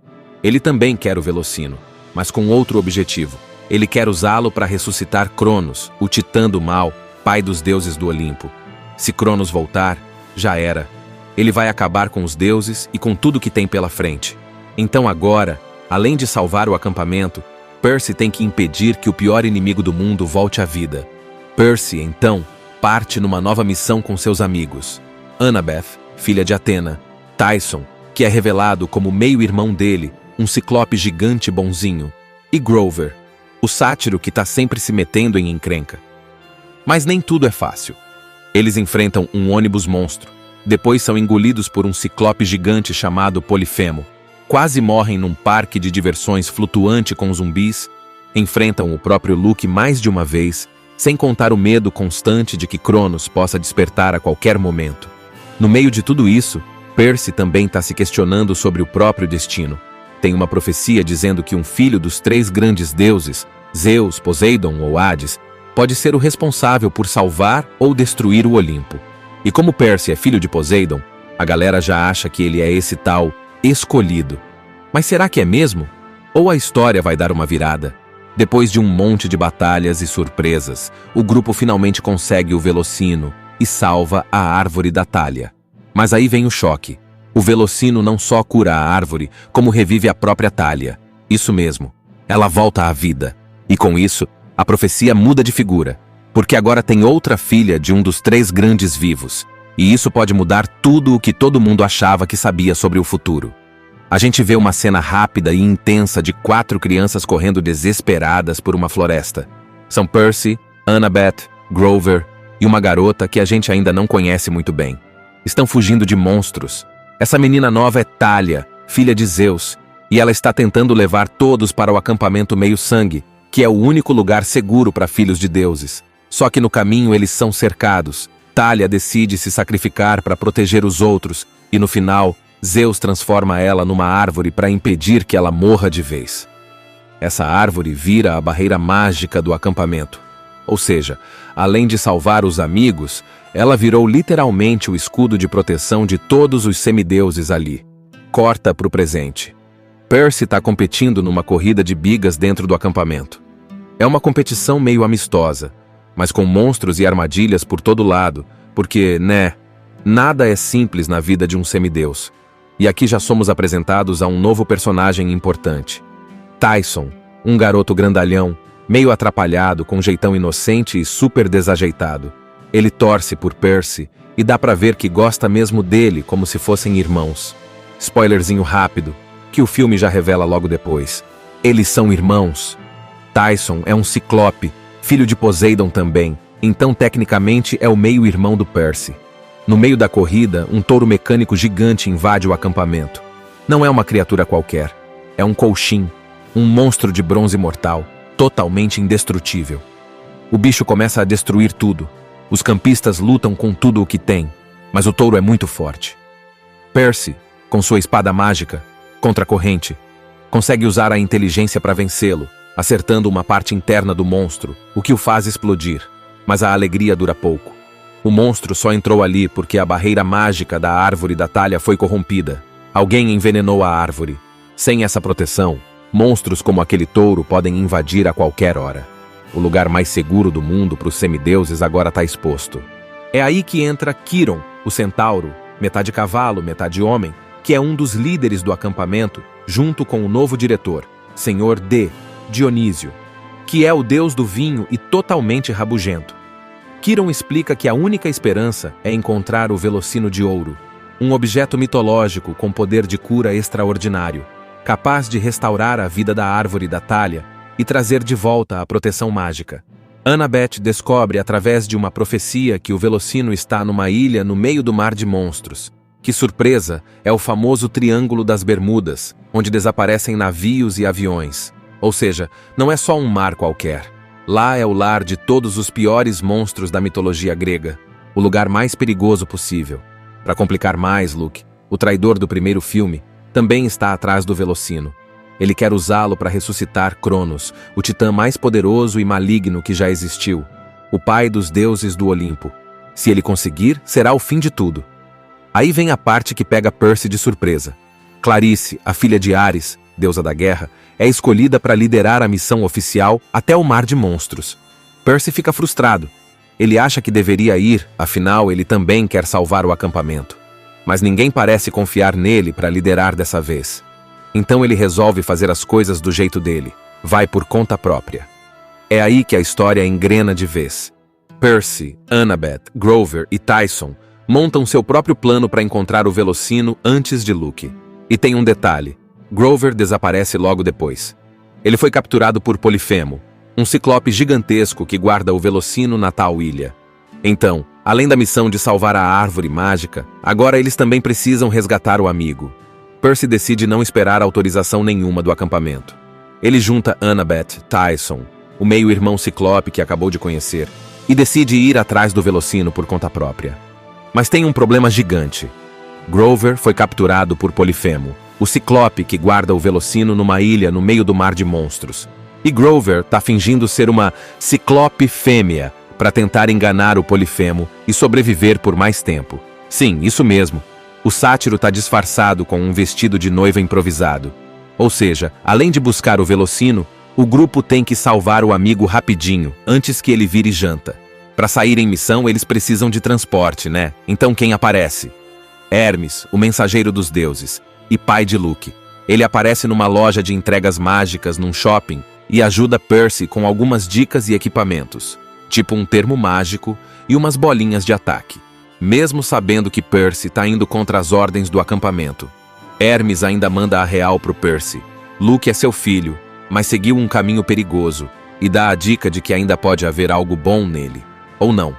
Ele também quer o Velocino, mas com outro objetivo. Ele quer usá-lo para ressuscitar Cronos, o titã do mal, pai dos deuses do Olimpo. Se Cronos voltar, já era. Ele vai acabar com os deuses e com tudo que tem pela frente. Então agora, além de salvar o acampamento, Percy tem que impedir que o pior inimigo do mundo volte à vida. Percy, então, parte numa nova missão com seus amigos. Annabeth, filha de Atena, Tyson, que é revelado como meio-irmão dele, um ciclope gigante bonzinho, e Grover, o sátiro que está sempre se metendo em encrenca. Mas nem tudo é fácil. Eles enfrentam um ônibus monstro, depois são engolidos por um ciclope gigante chamado Polifemo, quase morrem num parque de diversões flutuante com zumbis, enfrentam o próprio Luke mais de uma vez, sem contar o medo constante de que Cronos possa despertar a qualquer momento. No meio de tudo isso, Percy também está se questionando sobre o próprio destino. Tem uma profecia dizendo que um filho dos 3 grandes deuses, Zeus, Poseidon ou Hades, pode ser o responsável por salvar ou destruir o Olimpo. E como Percy é filho de Poseidon, a galera já acha que ele é esse tal escolhido. Mas será que é mesmo? Ou a história vai dar uma virada? Depois de um monte de batalhas e surpresas, o grupo finalmente consegue o Velocino e salva a árvore da Thalia. Mas aí vem o choque. O Velocino não só cura a árvore, como revive a própria Thalia. Isso mesmo, ela volta à vida. E com isso, a profecia muda de figura, porque agora tem outra filha de um dos 3 grandes vivos. E isso pode mudar tudo o que todo mundo achava que sabia sobre o futuro. A gente vê uma cena rápida e intensa de 4 crianças correndo desesperadas por uma floresta. São Percy, Annabeth, Grover e uma garota que a gente ainda não conhece muito bem. Estão fugindo de monstros. Essa menina nova é Thalia, filha de Zeus, e ela está tentando levar todos para o acampamento Meio-Sangue, que é o único lugar seguro para filhos de deuses. Só que no caminho eles são cercados. Thalia decide se sacrificar para proteger os outros, e no final, Zeus transforma ela numa árvore para impedir que ela morra de vez. Essa árvore vira a barreira mágica do acampamento. Ou seja, além de salvar os amigos, ela virou literalmente o escudo de proteção de todos os semideuses ali. Corta para o presente. Percy está competindo numa corrida de bigas dentro do acampamento. É uma competição meio amistosa, mas com monstros e armadilhas por todo lado, porque, nada é simples na vida de um semideus. E aqui já somos apresentados a um novo personagem importante. Tyson, Um garoto grandalhão, meio atrapalhado, com jeitão inocente e super desajeitado. Ele torce por Percy e dá pra ver que gosta mesmo dele, como se fossem irmãos. Spoilerzinho rápido, que o filme já revela logo depois. Eles são irmãos. Tyson é um ciclope, filho de Poseidon também, então tecnicamente é o meio-irmão do Percy. No meio da corrida, um touro mecânico gigante invade o acampamento. Não é uma criatura qualquer, é um colchim, um monstro de bronze mortal, totalmente indestrutível. O bicho começa a destruir tudo. Os campistas lutam com tudo o que tem, mas o touro é muito forte. Percy, com sua espada mágica, contra a corrente, consegue usar a inteligência para vencê-lo, acertando uma parte interna do monstro, o que o faz explodir. Mas a alegria dura pouco. O monstro só entrou ali porque a barreira mágica da árvore da talha foi corrompida. Alguém envenenou a árvore. Sem essa proteção, monstros como aquele touro podem invadir a qualquer hora. O lugar mais seguro do mundo para os semideuses agora está exposto. É aí que entra Chiron, o centauro, metade cavalo, metade homem, que é um dos líderes do acampamento, junto com o novo diretor, Senhor Dionísio, que é o deus do vinho e totalmente rabugento. Chiron explica que a única esperança é encontrar o Velocino de Ouro, um objeto mitológico com poder de cura extraordinário, capaz de restaurar a vida da árvore da talha e trazer de volta a proteção mágica. Annabeth descobre através de uma profecia que o Velocino está numa ilha no meio do mar de monstros. Que surpresa, é o famoso Triângulo das Bermudas, onde desaparecem navios e aviões. Ou seja, não é só um mar qualquer. Lá é o lar de todos os piores monstros da mitologia grega, o lugar mais perigoso possível. Para complicar mais, Luke, o traidor do primeiro filme, também está atrás do Velocino. Ele quer usá-lo para ressuscitar Cronos, o titã mais poderoso e maligno que já existiu, o pai dos deuses do Olimpo. Se ele conseguir, será o fim de tudo. Aí vem a parte que pega Percy de surpresa. Clarice, a filha de Ares, deusa da guerra, é escolhida para liderar a missão oficial até o Mar de Monstros. Percy fica frustrado. Ele acha que deveria ir, afinal ele também quer salvar o acampamento. Mas ninguém parece confiar nele para liderar dessa vez. Então ele resolve fazer as coisas do jeito dele. Vai por conta própria. É aí que a história engrena de vez. Percy, Annabeth, Grover e Tyson montam seu próprio plano para encontrar o Velocino antes de Luke. E tem um detalhe. Grover desaparece logo depois. Ele foi capturado por Polifemo, um ciclope gigantesco que guarda o Velocino na tal ilha. Então, além da missão de salvar a árvore mágica, agora eles também precisam resgatar o amigo. Percy decide não esperar autorização nenhuma do acampamento. Ele junta Annabeth, Tyson, o meio-irmão ciclope que acabou de conhecer, e decide ir atrás do Velocino por conta própria. Mas tem um problema gigante. Grover foi capturado por Polifemo, o ciclope que guarda o Velocino numa ilha no meio do mar de monstros. E Grover tá fingindo ser uma ciclope fêmea para tentar enganar o Polifemo e sobreviver por mais tempo. Sim, isso mesmo. O sátiro tá disfarçado com um vestido de noiva improvisado. Ou seja, além de buscar o Velocino, o grupo tem que salvar o amigo rapidinho, antes que ele vire janta. Para sair em missão, eles precisam de transporte, né? Então quem aparece? Hermes, o mensageiro dos deuses, e pai de Luke. Ele aparece numa loja de entregas mágicas num shopping e ajuda Percy com algumas dicas e equipamentos, tipo um termo mágico e umas bolinhas de ataque. Mesmo sabendo que Percy tá indo contra as ordens do acampamento, Hermes ainda manda a real pro Percy. Luke é seu filho, mas seguiu um caminho perigoso e dá a dica de que ainda pode haver algo bom nele. Ou não.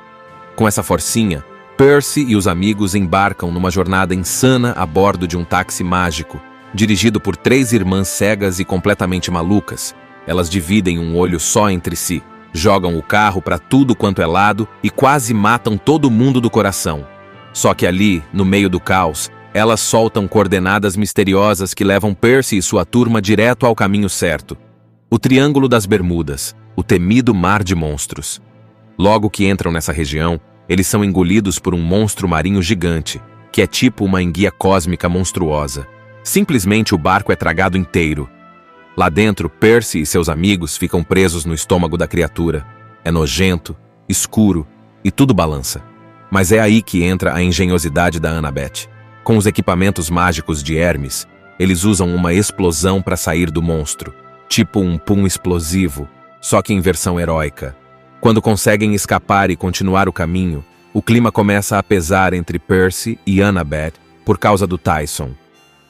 Com essa forcinha, Percy e os amigos embarcam numa jornada insana a bordo de um táxi mágico, dirigido por 3 irmãs cegas e completamente malucas. Elas dividem um olho só entre si, jogam o carro para tudo quanto é lado e quase matam todo mundo do coração. Só que ali, no meio do caos, elas soltam coordenadas misteriosas que levam Percy e sua turma direto ao caminho certo. O Triângulo das Bermudas, o temido Mar de Monstros. Logo que entram nessa região, eles são engolidos por um monstro marinho gigante, que é tipo uma enguia cósmica monstruosa. Simplesmente o barco é tragado inteiro. Lá dentro, Percy e seus amigos ficam presos no estômago da criatura. É nojento, escuro e tudo balança. Mas é aí que entra a engenhosidade da Annabeth. Com os equipamentos mágicos de Hermes, eles usam uma explosão para sair do monstro. tipo um pum explosivo, só que em versão heróica. Quando conseguem escapar e continuar o caminho, o clima começa a pesar entre Percy e Annabeth por causa do Tyson.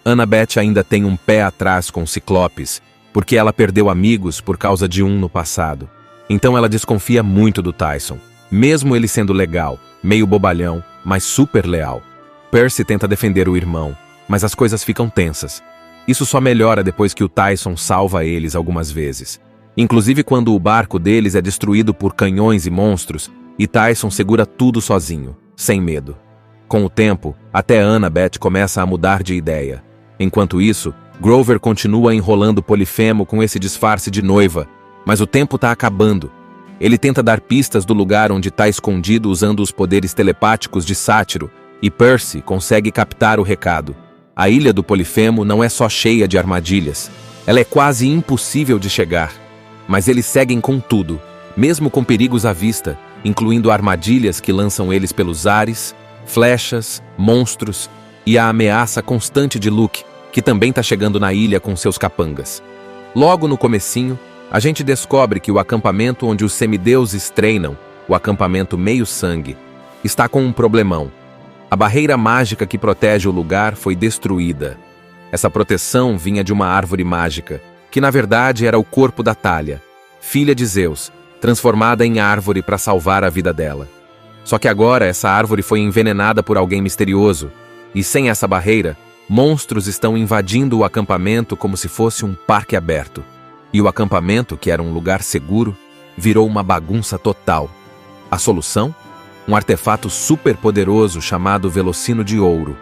Annabeth ainda tem um pé atrás com Ciclopes, porque ela perdeu amigos por causa de um no passado. Então ela desconfia muito do Tyson, mesmo ele sendo legal, meio bobalhão, mas super leal. Percy tenta defender o irmão, mas as coisas ficam tensas. Isso só melhora depois que o Tyson salva eles algumas vezes. Inclusive quando o barco deles é destruído por canhões e monstros, e Tyson segura tudo sozinho, sem medo. Com o tempo, até Annabeth começa a mudar de ideia. Enquanto isso, Grover continua enrolando Polifemo com esse disfarce de noiva, mas o tempo está acabando. Ele tenta dar pistas do lugar onde está escondido usando os poderes telepáticos de Sátiro, e Percy consegue captar o recado. A ilha do Polifemo não é só cheia de armadilhas, ela é quase impossível de chegar. Mas eles seguem com tudo, mesmo com perigos à vista, incluindo armadilhas que lançam eles pelos ares, flechas, monstros e a ameaça constante de Luke, que também está chegando na ilha com seus capangas. Logo no comecinho, a gente descobre que o acampamento onde os semideuses treinam, o acampamento Meio-Sangue, está com um problemão. A barreira mágica que protege o lugar foi destruída. Essa proteção vinha de uma árvore mágica, que na verdade era o corpo da Thalia, filha de Zeus, transformada em árvore para salvar a vida dela. Só que agora essa árvore foi envenenada por alguém misterioso, e sem essa barreira, monstros estão invadindo o acampamento como se fosse um parque aberto. E o acampamento, que era um lugar seguro, virou uma bagunça total. A solução? Um artefato super poderoso chamado Velocino de Ouro.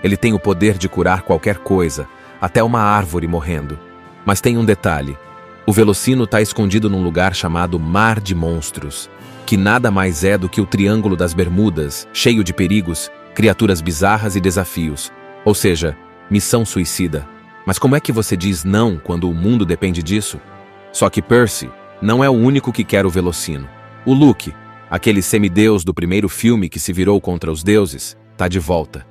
Ele tem o poder de curar qualquer coisa, até uma árvore morrendo. Mas tem um detalhe. O Velocino está escondido num lugar chamado Mar de Monstros, que nada mais é do que o Triângulo das Bermudas, cheio de perigos, criaturas bizarras e desafios. Ou seja, missão suicida. Mas como é que você diz não quando o mundo depende disso? Só que Percy não é o único que quer o Velocino. O Luke, aquele semideus do primeiro filme que se virou contra os deuses, está de volta.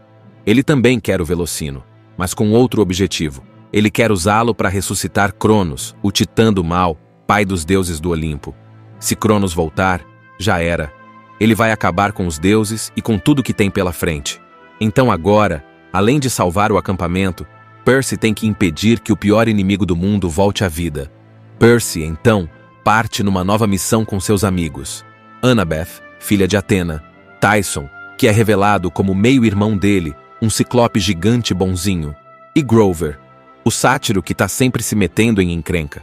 Ele também quer o Velocino, mas com outro objetivo. Ele quer usá-lo para ressuscitar Cronos, o titã do mal, pai dos deuses do Olimpo. Se Cronos voltar, já era. Ele vai acabar com os deuses e com tudo que tem pela frente. Então agora, além de salvar o acampamento, Percy tem que impedir que o pior inimigo do mundo volte à vida. Percy, então, parte numa nova missão com seus amigos. Annabeth, filha de Atena, Tyson, que é revelado como meio-irmão dele, um ciclope gigante bonzinho, e Grover, o sátiro que está sempre se metendo em encrenca.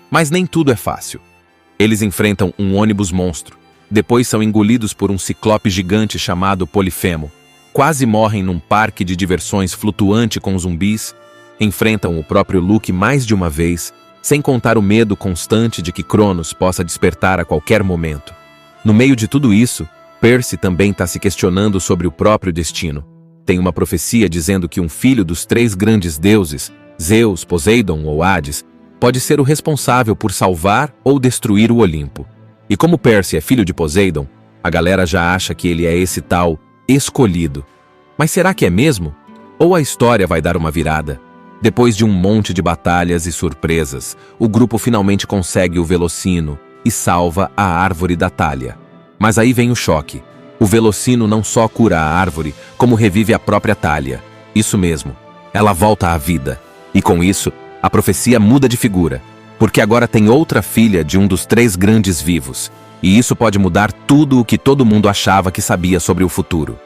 Mas nem tudo é fácil. Eles enfrentam um ônibus monstro, depois são engolidos por um ciclope gigante chamado Polifemo, quase morrem num parque de diversões flutuante com zumbis, enfrentam o próprio Luke mais de uma vez, sem contar o medo constante de que Cronos possa despertar a qualquer momento. No meio de tudo isso, Percy também está se questionando sobre o próprio destino. Tem uma profecia dizendo que um filho dos 3 grandes deuses, Zeus, Poseidon ou Hades, pode ser o responsável por salvar ou destruir o Olimpo. E como Percy é filho de Poseidon, a galera já acha que ele é esse tal escolhido. Mas será que é mesmo? Ou a história vai dar uma virada? Depois de um monte de batalhas e surpresas, o grupo finalmente consegue o Velocino e salva a árvore da Thalia. Mas aí vem o choque. O Velocino não só cura a árvore, como revive a própria Thalia. Isso mesmo, ela volta à vida. E com isso, a profecia muda de figura, porque agora tem outra filha de um dos 3 grandes vivos. E isso pode mudar tudo o que todo mundo achava que sabia sobre o futuro.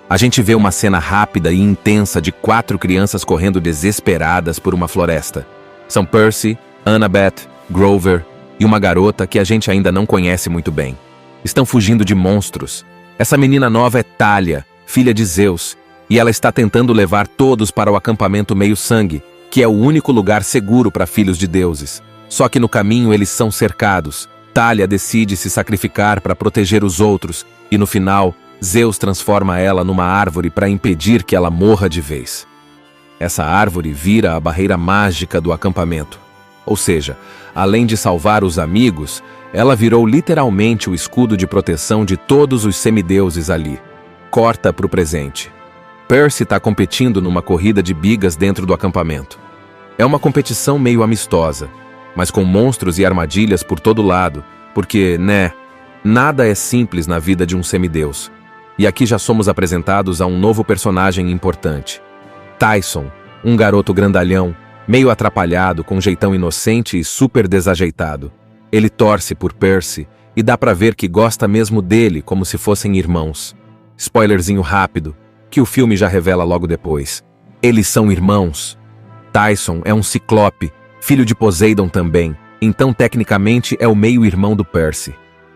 A gente vê uma cena rápida e intensa de 4 crianças correndo desesperadas por uma floresta. São Percy, Annabeth, Grover e uma garota que a gente ainda não conhece muito bem. Estão fugindo de monstros. Essa menina nova é Thalia, filha de Zeus, e ela está tentando levar todos para o acampamento Meio-Sangue, que é o único lugar seguro para filhos de deuses. Só que no caminho eles são cercados. Thalia decide se sacrificar para proteger os outros, e no final, Zeus transforma ela numa árvore para impedir que ela morra de vez. Essa árvore vira a barreira mágica do acampamento. Ou seja, além de salvar os amigos, ela virou literalmente o escudo de proteção de todos os semideuses ali. Corta para o presente. Percy está competindo numa corrida de bigas dentro do acampamento. É uma competição meio amistosa. mas com monstros e armadilhas por todo lado, porque, né, nada é simples na vida de um semideus. E aqui já somos apresentados a um novo personagem importante. Tyson, um garoto grandalhão, meio atrapalhado, com jeitão inocente e super desajeitado. Ele torce por Percy e dá pra ver que gosta mesmo dele, como se fossem irmãos. Spoilerzinho rápido, que o filme já revela logo depois. Eles são irmãos. Tyson é um ciclope, filho de Poseidon também, então tecnicamente é o meio-irmão do Percy.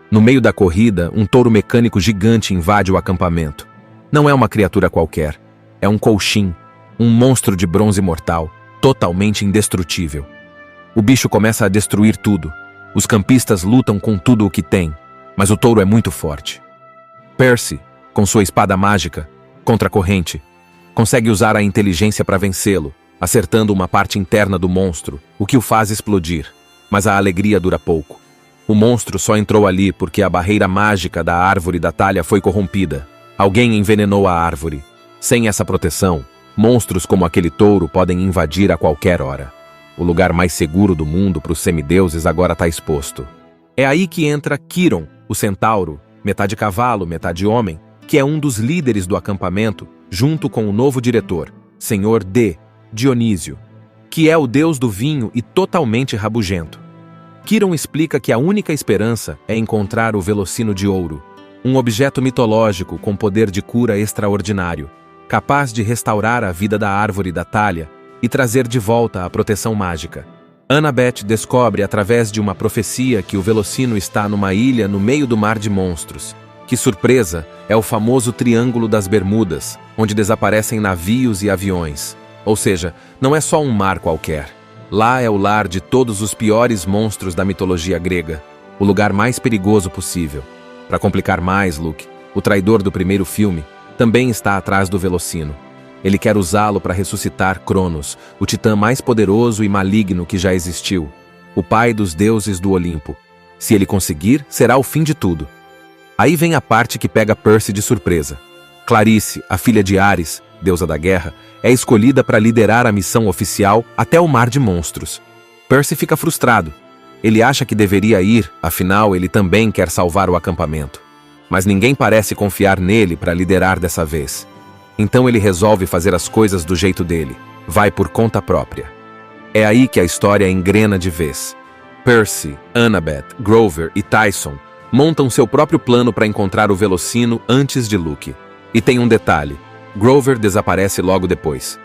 No meio da corrida, um touro mecânico gigante invade o acampamento. Não é uma criatura qualquer, é um colchim, um monstro de bronze mortal, totalmente indestrutível. O bicho começa a destruir tudo. Os campistas lutam com tudo o que tem, mas o touro é muito forte. Percy, com sua espada mágica, contra a corrente, consegue usar a inteligência para vencê-lo, acertando uma parte interna do monstro, o que o faz explodir, mas a alegria dura pouco. O monstro só entrou ali porque a barreira mágica da árvore da talha foi corrompida. Alguém envenenou a árvore. Sem essa proteção, monstros como aquele touro podem invadir a qualquer hora. O lugar mais seguro do mundo para os semideuses agora está exposto. É aí que entra Chiron, o centauro, metade cavalo, metade homem, que é um dos líderes do acampamento, junto com o novo diretor, Senhor Dionísio, que é o deus do vinho e totalmente rabugento. Chiron explica que a única esperança é encontrar o Velocino de Ouro, um objeto mitológico com poder de cura extraordinário, capaz de restaurar a vida da árvore da talha e trazer de volta a proteção mágica. Annabeth descobre através de uma profecia que o Velocino está numa ilha no meio do mar de monstros. Que surpresa, é o famoso Triângulo das Bermudas, onde desaparecem navios e aviões. Ou seja, não é só um mar qualquer. Lá é o lar de todos os piores monstros da mitologia grega, o lugar mais perigoso possível. Para complicar mais, Luke, o traidor do primeiro filme, também está atrás do Velocino. Ele quer usá-lo para ressuscitar Cronos, o titã mais poderoso e maligno que já existiu, o pai dos deuses do Olimpo. Se ele conseguir, será o fim de tudo. Aí vem a parte que pega Percy de surpresa. Clarice, a filha de Ares, deusa da guerra, é escolhida para liderar a missão oficial até o Mar de Monstros. Percy fica frustrado. Ele acha que deveria ir, afinal ele também quer salvar o acampamento. Mas ninguém parece confiar nele para liderar dessa vez. Então ele resolve fazer as coisas do jeito dele. Vai por conta própria. É aí que a história engrena de vez. Percy, Annabeth, Grover e Tyson montam seu próprio plano para encontrar o Velocino antes de Luke. E tem um detalhe. Grover desaparece logo depois.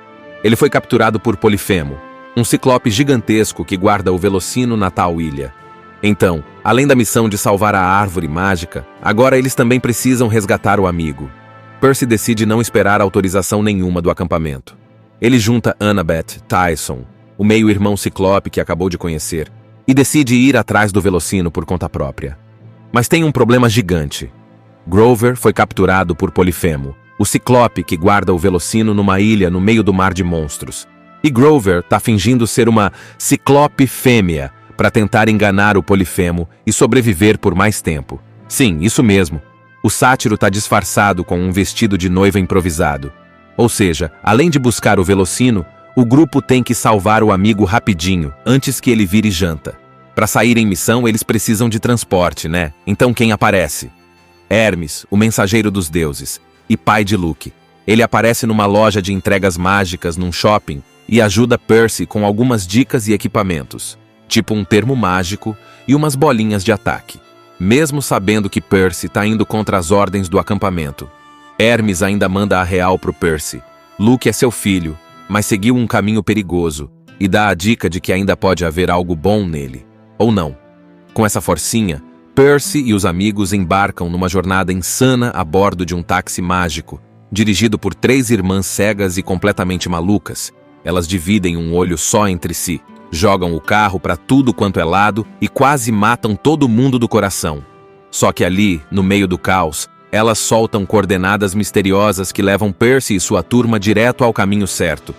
Ele foi capturado por Polifemo, um ciclope gigantesco que guarda o Velocino na tal ilha. Então, além da missão de salvar a árvore mágica, agora eles também precisam resgatar o amigo. Percy decide não esperar autorização nenhuma do acampamento. Ele junta Annabeth, Tyson, o meio-irmão ciclope que acabou de conhecer, e decide ir atrás do Velocino por conta própria. Mas tem um problema gigante. Grover foi capturado por Polifemo, o ciclope que guarda o Velocino numa ilha no meio do mar de monstros. E Grover tá fingindo ser uma ciclope fêmea para tentar enganar o Polifemo e sobreviver por mais tempo. Sim, isso mesmo. O sátiro tá disfarçado com um vestido de noiva improvisado. Ou seja, além de buscar o Velocino, o grupo tem que salvar o amigo rapidinho, antes que ele vire janta. Para sair em missão, eles precisam de transporte, né? Então quem aparece? Hermes, o mensageiro dos deuses, e pai de Luke. Ele aparece numa loja de entregas mágicas num shopping e ajuda Percy com algumas dicas e equipamentos, tipo um termo mágico e umas bolinhas de ataque. Mesmo sabendo que Percy tá indo contra as ordens do acampamento, Hermes ainda manda a real pro Percy. Luke é seu filho, mas seguiu um caminho perigoso e dá a dica de que ainda pode haver algo bom nele. Ou não. Com essa forcinha, Percy e os amigos embarcam numa jornada insana a bordo de um táxi mágico, dirigido por 3 irmãs cegas e completamente malucas. Elas dividem um olho só entre si, jogam o carro para tudo quanto é lado e quase matam todo mundo do coração. Só que ali, no meio do caos, elas soltam coordenadas misteriosas que levam Percy e sua turma direto ao caminho certo.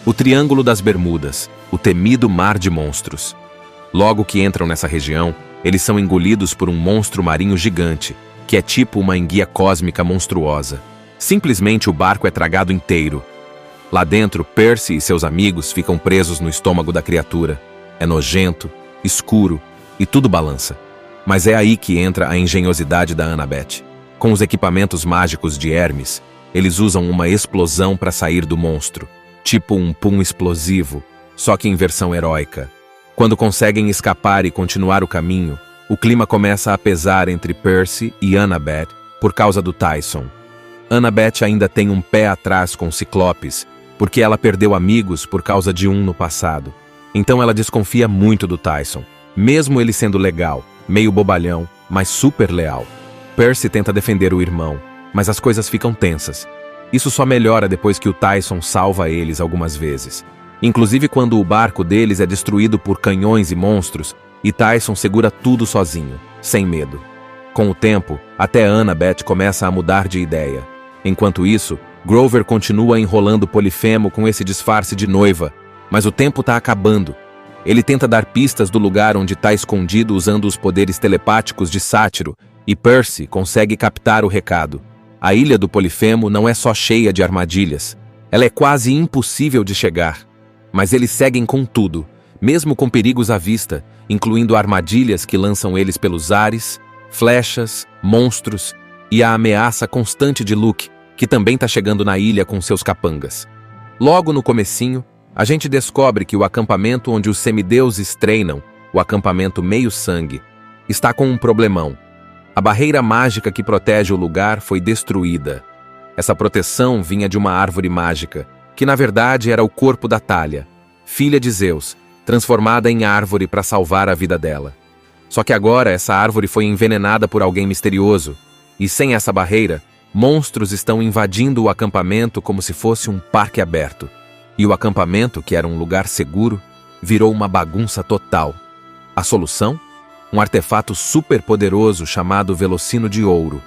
O Triângulo das Bermudas, o temido Mar de Monstros. Logo que entram nessa região, eles são engolidos por um monstro marinho gigante, que é tipo uma enguia cósmica monstruosa. Simplesmente o barco é tragado inteiro. Lá dentro, Percy e seus amigos ficam presos no estômago da criatura. É nojento, escuro e tudo balança. Mas é aí que entra a engenhosidade da Annabeth. Com os equipamentos mágicos de Hermes, eles usam uma explosão para sair do monstro, tipo um pum explosivo, só que em versão heróica. Quando conseguem escapar e continuar o caminho, o clima começa a pesar entre Percy e Annabeth por causa do Tyson. Annabeth ainda tem um pé atrás com Ciclopes, porque ela perdeu amigos por causa de um no passado. Então ela desconfia muito do Tyson, mesmo ele sendo legal, meio bobalhão, mas super leal. Percy tenta defender o irmão, mas as coisas ficam tensas. Isso só melhora depois que o Tyson salva eles algumas vezes. Inclusive quando o barco deles é destruído por canhões e monstros, e Tyson segura tudo sozinho, sem medo. Com o tempo, até Annabeth começa a mudar de ideia. Enquanto isso, Grover continua enrolando Polifemo com esse disfarce de noiva, mas o tempo está acabando. Ele tenta dar pistas do lugar onde está escondido usando os poderes telepáticos de Sátiro, e Percy consegue captar o recado. A ilha do Polifemo não é só cheia de armadilhas, ela é quase impossível de chegar. Mas eles seguem com tudo, mesmo com perigos à vista, incluindo armadilhas que lançam eles pelos ares, flechas, monstros e a ameaça constante de Luke, que também está chegando na ilha com seus capangas. Logo no comecinho, a gente descobre que o acampamento onde os semideuses treinam, o acampamento Meio-Sangue, está com um problemão. A barreira mágica que protege o lugar foi destruída. Essa proteção vinha de uma árvore mágica, que na verdade era o corpo da Thalia, filha de Zeus, transformada em árvore para salvar a vida dela. Só que agora essa árvore foi envenenada por alguém misterioso, e sem essa barreira, monstros estão invadindo o acampamento como se fosse um parque aberto. E o acampamento, que era um lugar seguro, virou uma bagunça total. A solução? Um artefato super poderoso chamado Velocino de Ouro.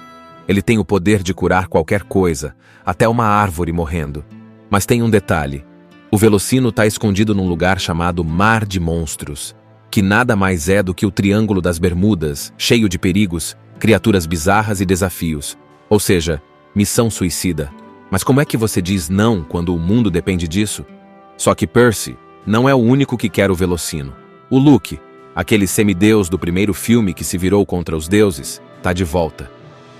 Ele tem o poder de curar qualquer coisa, até uma árvore morrendo. Mas tem um detalhe. O Velocino está escondido num lugar chamado Mar de Monstros, que nada mais é do que o Triângulo das Bermudas, cheio de perigos, criaturas bizarras e desafios. Ou seja, missão suicida. Mas como é que você diz não quando o mundo depende disso? Só que Percy não é o único que quer o Velocino. O Luke, aquele semideus do primeiro filme que se virou contra os deuses, está de volta.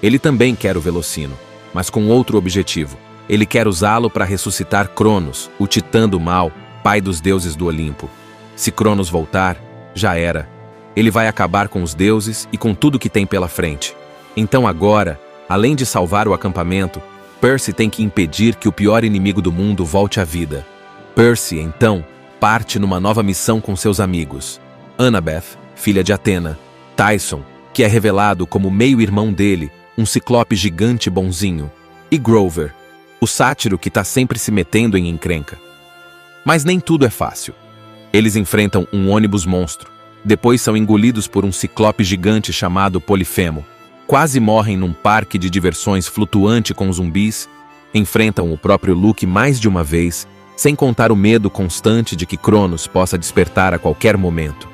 Ele também quer o Velocino, mas com outro objetivo. Ele quer usá-lo para ressuscitar Cronos, o titã do mal, pai dos deuses do Olimpo. Se Cronos voltar, já era. Ele vai acabar com os deuses e com tudo que tem pela frente. Então agora, além de salvar o acampamento, Percy tem que impedir que o pior inimigo do mundo volte à vida. Percy, então, parte numa nova missão com seus amigos. Annabeth, filha de Atena, Tyson, que é revelado como meio-irmão dele, um ciclope gigante bonzinho, e Grover, o sátiro que está sempre se metendo em encrenca. Mas nem tudo é fácil. Eles enfrentam um ônibus monstro, depois são engolidos por um ciclope gigante chamado Polifemo, quase morrem num parque de diversões flutuante com zumbis, enfrentam o próprio Luke mais de uma vez, sem contar o medo constante de que Cronos possa despertar a qualquer momento.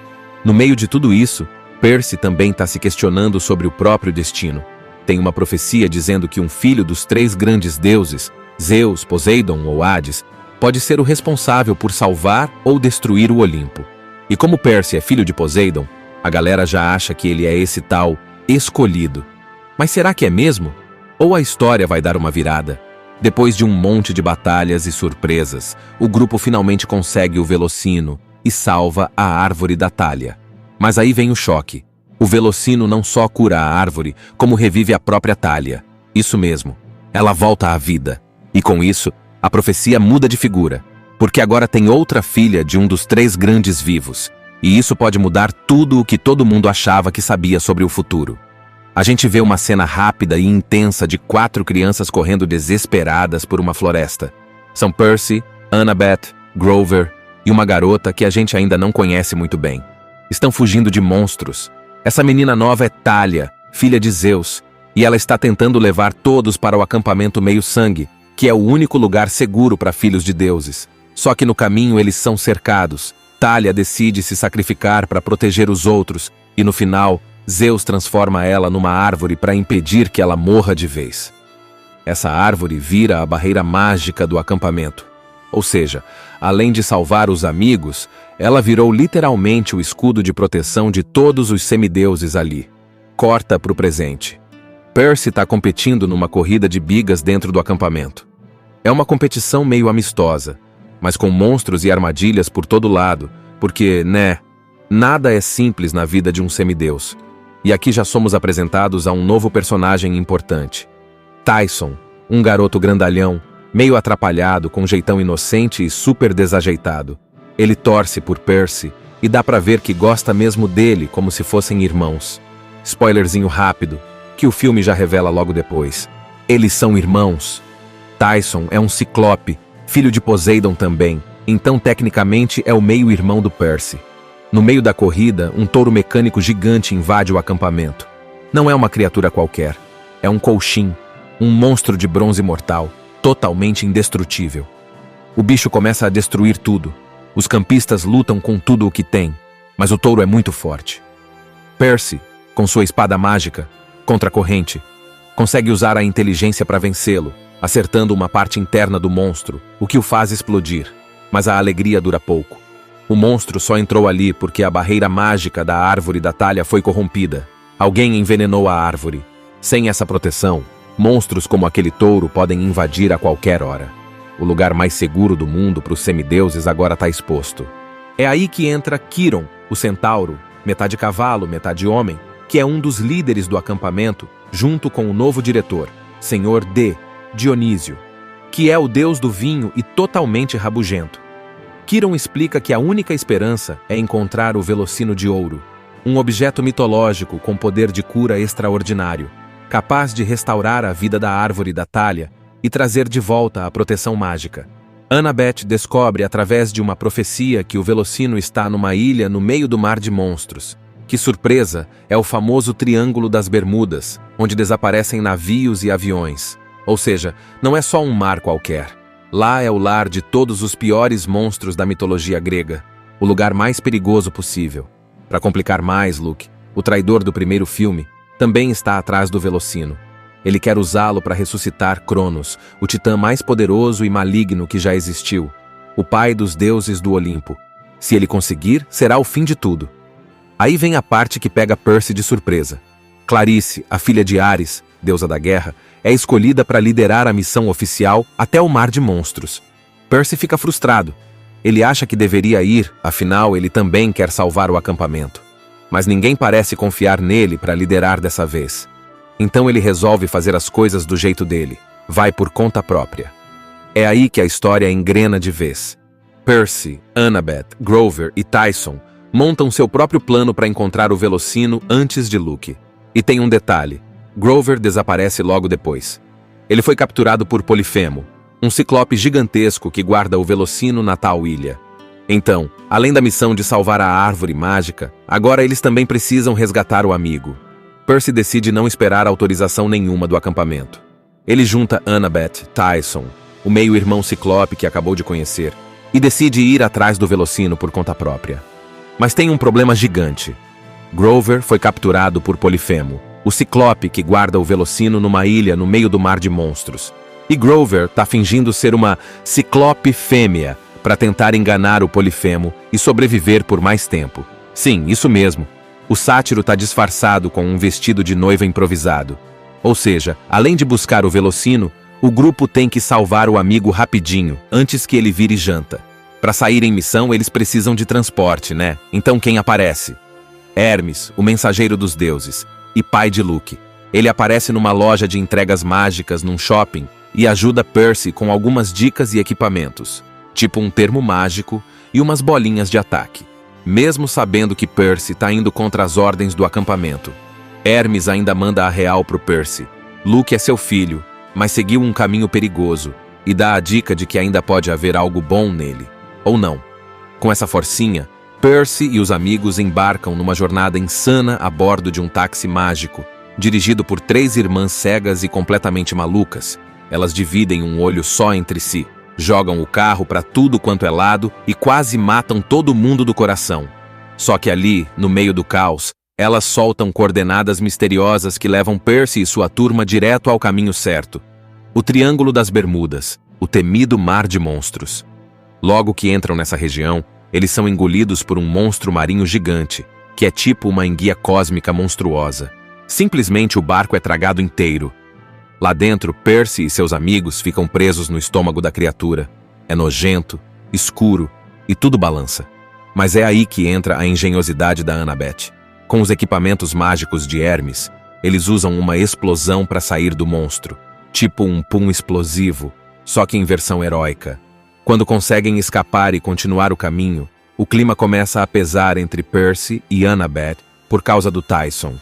No meio de tudo isso, Percy também está se questionando sobre o próprio destino. Tem uma profecia dizendo que um filho dos 3 grandes deuses, Zeus, Poseidon ou Hades, pode ser o responsável por salvar ou destruir o Olimpo. E como Percy é filho de Poseidon, a galera já acha que ele é esse tal escolhido. Mas será que é mesmo? Ou a história vai dar uma virada? Depois de um monte de batalhas e surpresas, o grupo finalmente consegue o Velocino e salva a árvore da Thalia. Mas aí vem o choque. O Velocino não só cura a árvore, como revive a própria Thalia. Isso mesmo, ela volta à vida. E com isso, a profecia muda de figura, porque agora tem outra filha de um dos 3 grandes vivos. E isso pode mudar tudo o que todo mundo achava que sabia sobre o futuro. A gente vê uma cena rápida e intensa de 4 crianças correndo desesperadas por uma floresta. São Percy, Annabeth, Grover e uma garota que a gente ainda não conhece muito bem. Estão fugindo de monstros. Essa menina nova é Thalia, filha de Zeus, e ela está tentando levar todos para o acampamento Meio-Sangue, que é o único lugar seguro para filhos de deuses. Só que no caminho eles são cercados. Thalia decide se sacrificar para proteger os outros, e no final, Zeus transforma ela numa árvore para impedir que ela morra de vez. Essa árvore vira a barreira mágica do acampamento. Ou seja, além de salvar os amigos, ela virou literalmente o escudo de proteção de todos os semideuses ali. Corta para o presente. Percy está competindo numa corrida de bigas dentro do acampamento. É uma competição meio amistosa, mas com monstros e armadilhas por todo lado, porque, nada é simples na vida de um semideus. E aqui já somos apresentados a um novo personagem importante. Tyson, um garoto grandalhão, meio atrapalhado, com jeitão inocente e super desajeitado. Ele torce por Percy e dá pra ver que gosta mesmo dele como se fossem irmãos. Spoilerzinho rápido, que o filme já revela logo depois. Eles são irmãos. Tyson é um ciclope, filho de Poseidon também, então tecnicamente é o meio-irmão do Percy. No meio da corrida, um touro mecânico gigante invade o acampamento. Não é uma criatura qualquer, é um colchim, um monstro de bronze mortal, totalmente indestrutível. O bicho começa a destruir tudo. Os campistas lutam com tudo o que tem, mas o touro é muito forte. Percy, com sua espada mágica, contra a corrente, consegue usar a inteligência para vencê-lo, acertando uma parte interna do monstro, o que o faz explodir. Mas a alegria dura pouco. O monstro só entrou ali porque a barreira mágica da árvore da talha foi corrompida. Alguém envenenou a árvore. Sem essa proteção, monstros como aquele touro podem invadir a qualquer hora. O lugar mais seguro do mundo para os semideuses agora está exposto. É aí que entra Quiron, o centauro, metade cavalo, metade homem, que é um dos líderes do acampamento, junto com o novo diretor, Senhor Dionísio, que é o deus do vinho e totalmente rabugento. Quiron explica que a única esperança é encontrar o Velocino de Ouro, um objeto mitológico com poder de cura extraordinário, capaz de restaurar a vida da árvore da talha e trazer de volta a proteção mágica. Annabeth descobre através de uma profecia que o Velocino está numa ilha no meio do mar de monstros. Que surpresa, é o famoso Triângulo das Bermudas, onde desaparecem navios e aviões. Ou seja, não é só um mar qualquer. Lá é o lar de todos os piores monstros da mitologia grega, o lugar mais perigoso possível. Para complicar mais, Luke, o traidor do primeiro filme, também está atrás do Velocino. Ele quer usá-lo para ressuscitar Cronos, o titã mais poderoso e maligno que já existiu, o pai dos deuses do Olimpo. Se ele conseguir, será o fim de tudo. Aí vem a parte que pega Percy de surpresa. Clarice, a filha de Ares, deusa da guerra, é escolhida para liderar a missão oficial até o Mar de Monstros. Percy fica frustrado. Ele acha que deveria ir, afinal ele também quer salvar o acampamento. Mas ninguém parece confiar nele para liderar dessa vez. Então ele resolve fazer as coisas do jeito dele. Vai por conta própria. É aí que a história engrena de vez. Percy, Annabeth, Grover e Tyson montam seu próprio plano para encontrar o Velocino antes de Luke. E tem um detalhe. Grover desaparece logo depois. Ele foi capturado por Polifemo, um ciclope gigantesco que guarda o Velocino na tal ilha. Então, além da missão de salvar a árvore mágica, agora eles também precisam resgatar o amigo. Percy decide não esperar autorização nenhuma do acampamento. Ele junta Annabeth, Tyson, o meio-irmão ciclope que acabou de conhecer, e decide ir atrás do Velocino por conta própria. Mas tem um problema gigante. Grover foi capturado por Polifemo, o ciclope que guarda o Velocino numa ilha no meio do mar de monstros. E Grover tá fingindo ser uma ciclope fêmea para tentar enganar o Polifemo e sobreviver por mais tempo. Sim, isso mesmo. O sátiro tá disfarçado com um vestido de noiva improvisado. Ou seja, além de buscar o Velocino, o grupo tem que salvar o amigo rapidinho, antes que ele vire janta. Para sair em missão, eles precisam de transporte, né? Então quem aparece? Hermes, o mensageiro dos deuses, e pai de Luke. Ele aparece numa loja de entregas mágicas num shopping e ajuda Percy com algumas dicas e equipamentos, tipo um termo mágico e umas bolinhas de ataque. Mesmo sabendo que Percy tá indo contra as ordens do acampamento, Hermes ainda manda a real pro Percy. Luke é seu filho, mas seguiu um caminho perigoso e dá a dica de que ainda pode haver algo bom nele. Ou não. Com essa forcinha, Percy e os amigos embarcam numa jornada insana a bordo de um táxi mágico, dirigido por 3 irmãs cegas e completamente malucas. Elas dividem um olho só entre si, jogam o carro para tudo quanto é lado e quase matam todo mundo do coração. Só que ali, no meio do caos, elas soltam coordenadas misteriosas que levam Percy e sua turma direto ao caminho certo. O Triângulo das Bermudas, o temido Mar de Monstros. Logo que entram nessa região, eles são engolidos por um monstro marinho gigante, que é tipo uma enguia cósmica monstruosa. Simplesmente o barco é tragado inteiro. Lá dentro, Percy e seus amigos ficam presos no estômago da criatura. É nojento, escuro e tudo balança. Mas é aí que entra a engenhosidade da Annabeth. Com os equipamentos mágicos de Hermes, eles usam uma explosão para sair do monstro, tipo um pum explosivo, só que em versão heróica. Quando conseguem escapar e continuar o caminho, o clima começa a pesar entre Percy e Annabeth por causa do Tyson.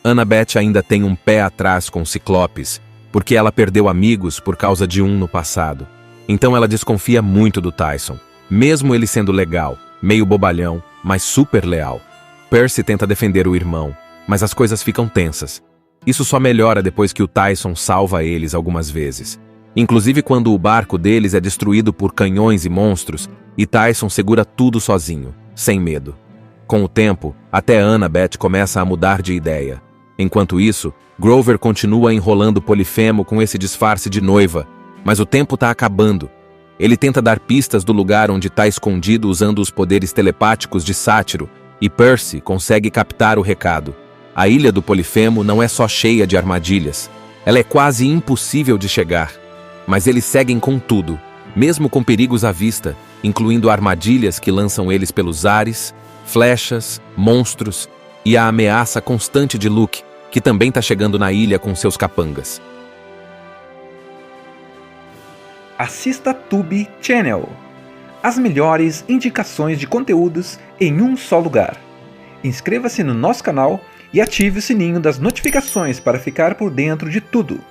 Annabeth ainda tem um pé atrás com Ciclopes, porque ela perdeu amigos por causa de um no passado. Então ela desconfia muito do Tyson, mesmo ele sendo legal, meio bobalhão, mas super leal. Percy tenta defender o irmão, mas as coisas ficam tensas. Isso só melhora depois que o Tyson salva eles algumas vezes. Inclusive quando o barco deles é destruído por canhões e monstros, e Tyson segura tudo sozinho, sem medo. Com o tempo, até Annabeth começa a mudar de ideia. Enquanto isso, Grover continua enrolando Polifemo com esse disfarce de noiva, mas o tempo está acabando. Ele tenta dar pistas do lugar onde está escondido usando os poderes telepáticos de Sátiro, e Percy consegue captar o recado. A ilha do Polifemo não é só cheia de armadilhas, ela é quase impossível de chegar. Mas eles seguem com tudo, mesmo com perigos à vista, incluindo armadilhas que lançam eles pelos ares, flechas, monstros e a ameaça constante de Luke, que também está chegando na ilha com seus capangas. Assista Tube Channel. As melhores indicações de conteúdos em um só lugar. Inscreva-se no nosso canal e ative o sininho das notificações para ficar por dentro de tudo.